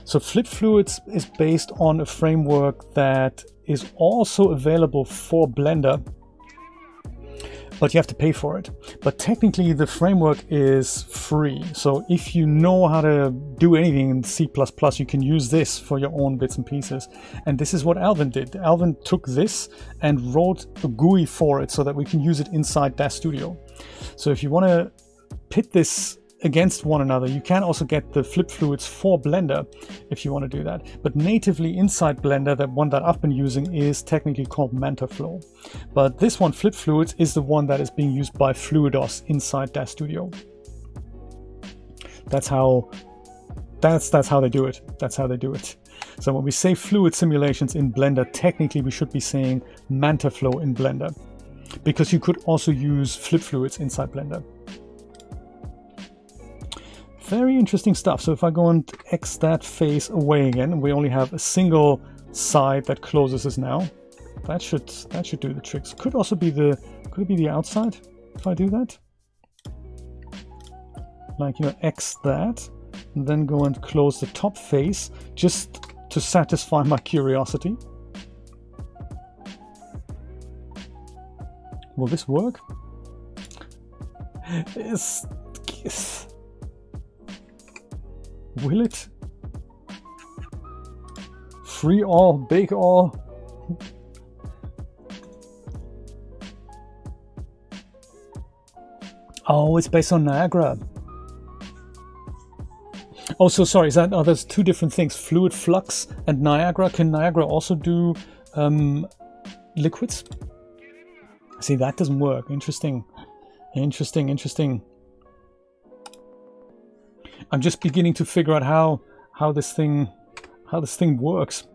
B: So Flip Fluids is based on a framework that is also available for Blender, but you have to pay for it. But technically the framework is free. So if you know how to do anything in C++, you can use this for your own bits and pieces. And this is what Alvin did. Alvin took this and wrote a GUI for it so that we can use it inside Dash Studio. So if you want to pit this against one another, you can also get the Flip Fluids for Blender if you want to do that. But natively inside Blender, the one that I've been using is technically called Mantalow. But this one, Flip Fluids, is the one that is being used by Fluidos inside Dash Studio. That's how they do it. That's how they do it. So when we say fluid simulations in Blender, technically we should be saying Mantalow in Blender, because you could also use Flip Fluids inside Blender. Very interesting stuff. So if I go and X that face away again, we only have a single side that closes us now. That should do the tricks. Could it be the outside if I do that? Like, X that, and then go and close the top face just to satisfy my curiosity. Will this work? Will it? Free all, bake all. Oh, it's based on Niagara. Oh, so sorry, there's two different things. Fluid flux and Niagara. Can Niagara also do liquids? See, that doesn't work. Interesting. I'm just beginning to figure out how this thing works.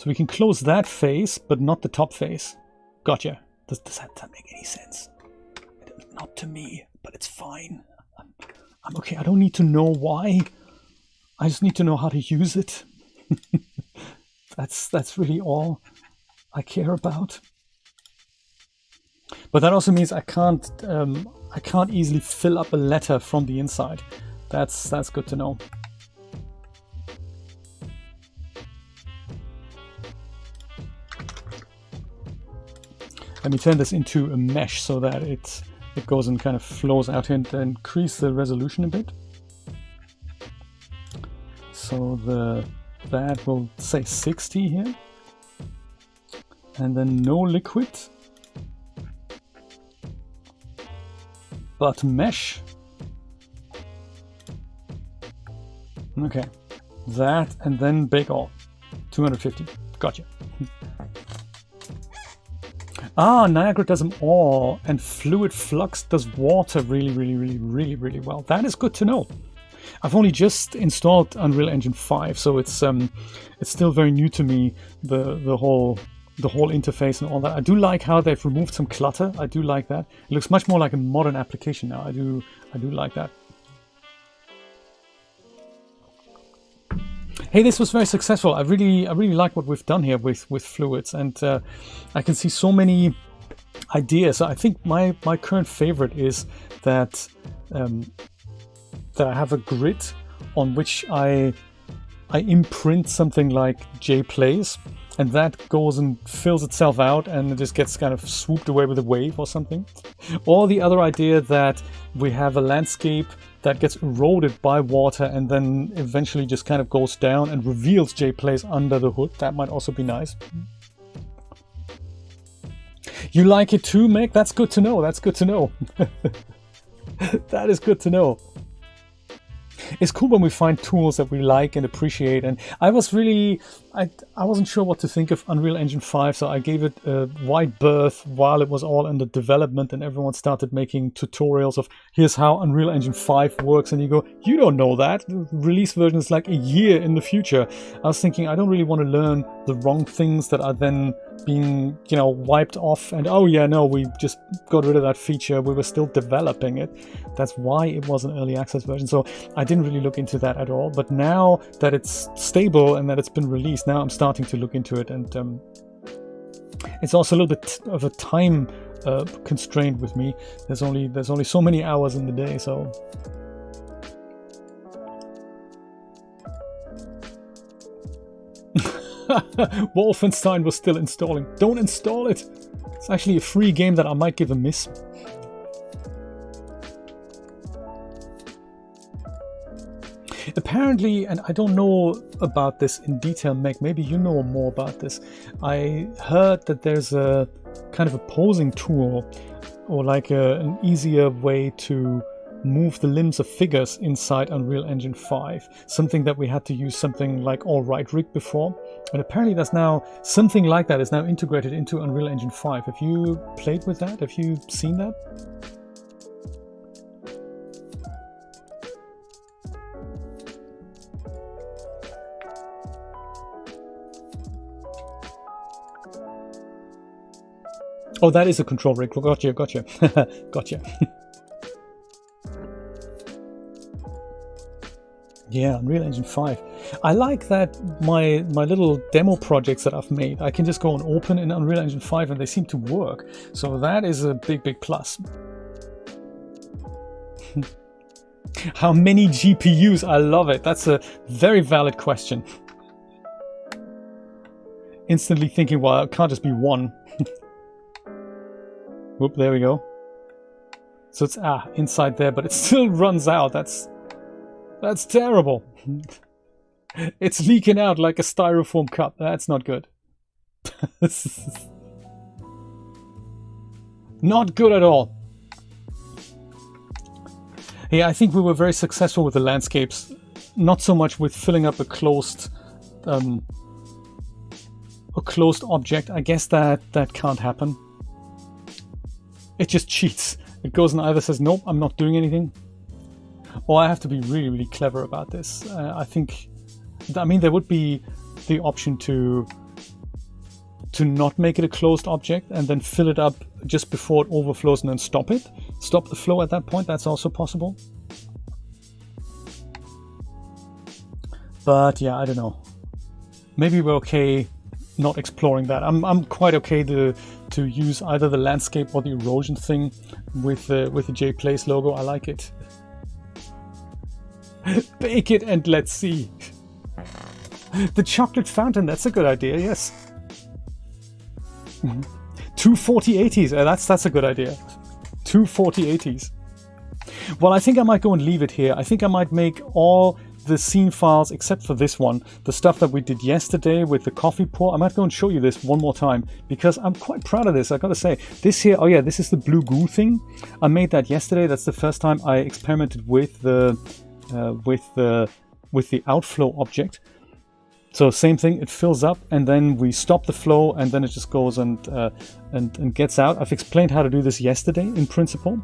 B: So we can close that face, but not the top face. Gotcha. Does that make any sense? Not to me, but it's fine. I'm okay. I don't need to know why. I just need to know how to use it. That's really all I care about. But that also means I can't easily fill up a letter from the inside. That's good to know. Let me turn this into a mesh so that it goes and kind of flows out and increase the resolution a bit. So that will say 60 here. And then no liquid. But mesh. Okay. That and then bake all. 250. Gotcha. Niagara does them all, and Fluid Flux does water really well. That is good to know. I've only just installed Unreal Engine 5, so it's still very new to me, the whole interface and all that. I do like how they've removed some clutter. I do like that. It looks much more like a modern application now. I do like that. Hey, this was very successful. I really like what we've done here with fluids, and I can see so many ideas. I think my current favorite is that I have a grid on which I imprint something like JPlays, and that goes and fills itself out and it just gets kind of swooped away with a wave or something. Or the other idea that we have a landscape that gets eroded by water and then eventually just kind of goes down and reveals JPlays under the hood. That might also be nice. You like it too, Meg? That's good to know. That's good to know. That is good to know. It's cool when we find tools that we like and appreciate, and I wasn't sure what to think of Unreal Engine 5, so I gave it a wide berth while it was all under development and everyone started making tutorials of here's how Unreal Engine 5 works, and you go, you don't know that, the release version is like a year in the future. I was thinking, I don't really want to learn the wrong things that are then being, wiped off, and oh yeah, no, we just got rid of that feature, we were still developing it. That's why it was an early access version, so I didn't really look into that at all. But now that it's stable and that it's been released, now I'm starting to look into it, and it's also a little bit of a time constraint with me. There's only so many hours in the day, so Wolfenstein was still installing. Don't install it. It's actually a free game that I might give a miss. Apparently, and I don't know about this in detail, Meg, maybe you know more about this. I heard that there's a kind of a posing tool, or like an easier way to move the limbs of figures inside Unreal Engine 5. Something that we had to use something like All Right Rig before. And apparently there's now something like that is now integrated into Unreal Engine 5. Have you played with that? Have you seen that? Oh, that is a control rig. Gotcha. Gotcha. Yeah, Unreal Engine 5. I like that my little demo projects that I've made, I can just go and open in Unreal Engine 5 and they seem to work. So that is a big plus. How many GPUs? I love it. That's a very valid question. Instantly thinking, well, it can't just be one. Whoop, there we go. So it's inside there, but it still runs out. That's terrible. It's leaking out like a styrofoam cup. That's not good. Not good at all. Hey, I think we were very successful with the landscapes. Not so much with filling up a closed object. I guess that can't happen. It just cheats. It goes and either says, nope, I'm not doing anything. Or I have to be really clever about this. I mean, there would be the option to to not make it a closed object and then fill it up just before it overflows and then stop it. Stop the flow at that point. That's also possible. But yeah, I don't know. Maybe we're okay not exploring that. I'm quite okay to use either the landscape or the erosion thing with the JPlays logo. I like it. Bake it and let's see. The chocolate fountain, that's a good idea, yes. 2 4080s, that's a good idea. 2 4080s. Well, I think I might go and leave it here. I think I might make all the scene files except for this one, the stuff that we did yesterday with the coffee pour. I might go and show you this one more time because I'm quite proud of this. I gotta say, this here, oh yeah, this is the blue goo thing. I made that yesterday. That's the first time I experimented with the outflow object. So same thing, it fills up and then we stop the flow and then it just goes and gets out. I've explained how to do this yesterday in principle.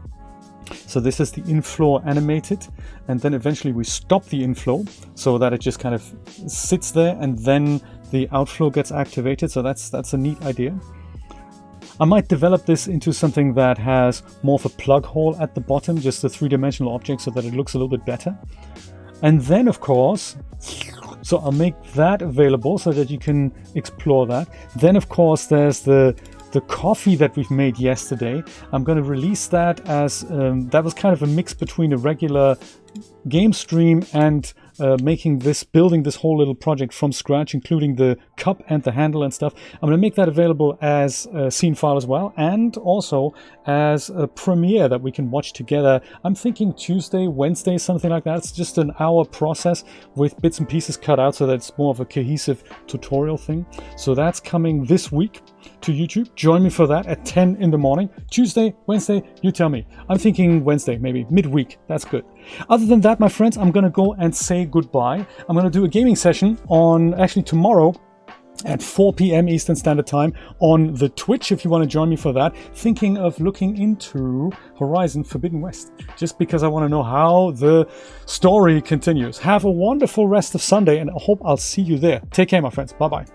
B: So this is the inflow animated, and then eventually we stop the inflow so that it just kind of sits there and then the outflow gets activated. So that's a neat idea. I might develop this into something that has more of a plug hole at the bottom, just a three-dimensional object so that it looks a little bit better. And then of course, so I'll make that available so that you can explore that. Then of course there's the coffee that we've made yesterday. I'm going to release that as that was kind of a mix between a regular game stream and building this whole little project from scratch, including the cup and the handle and stuff. I'm going to make that available as a scene file as well, and also as a premiere that we can watch together. I'm thinking Tuesday, Wednesday, something like that. It's just an hour process with bits and pieces cut out so that it's more of a cohesive tutorial thing. So that's coming this week to YouTube. Join me for that at 10 in the morning. Tuesday, Wednesday, you tell me. I'm thinking Wednesday, maybe midweek. That's good. Other than that, my friends, I'm going to go and say goodbye. I'm going to do a gaming session on actually tomorrow at 4 p.m. Eastern Standard Time on the Twitch, if you want to join me for that. Thinking of looking into Horizon Forbidden West, just because I want to know how the story continues. Have a wonderful rest of Sunday, and I hope I'll see you there. Take care, my friends. Bye-bye.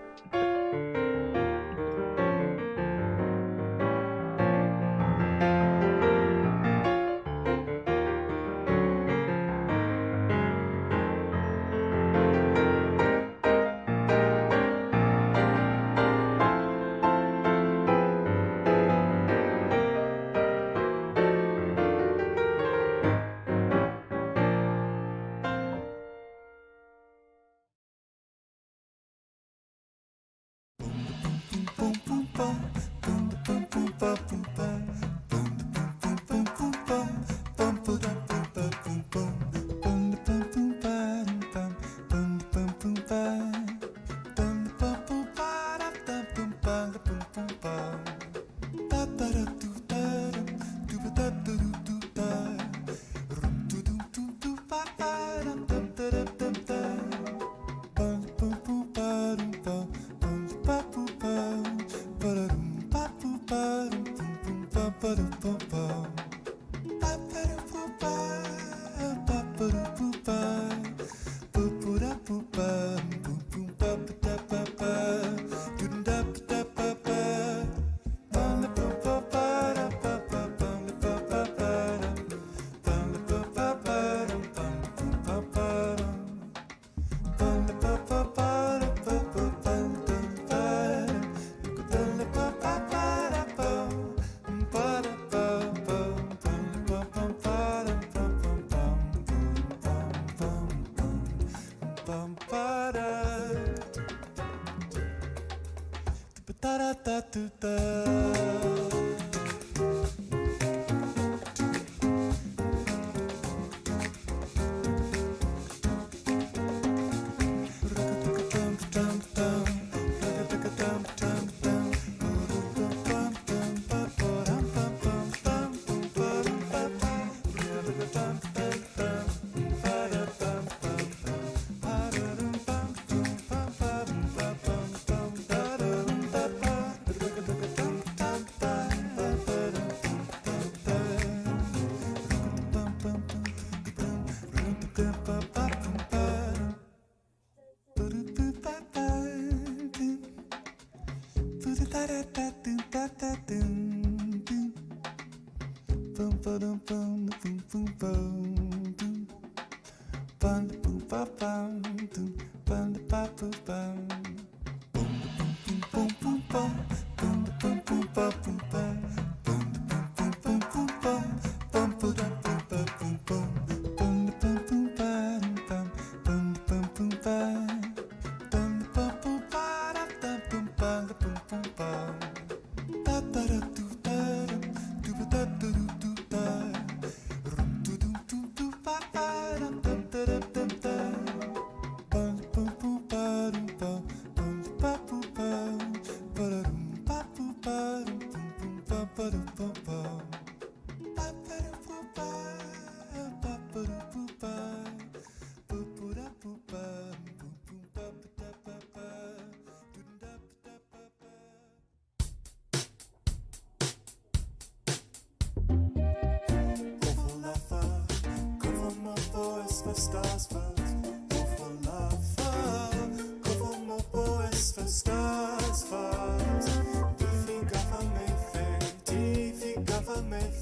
A: Stars first, for love, cover my voice for stars first. Tiffy government fair, Tiffy government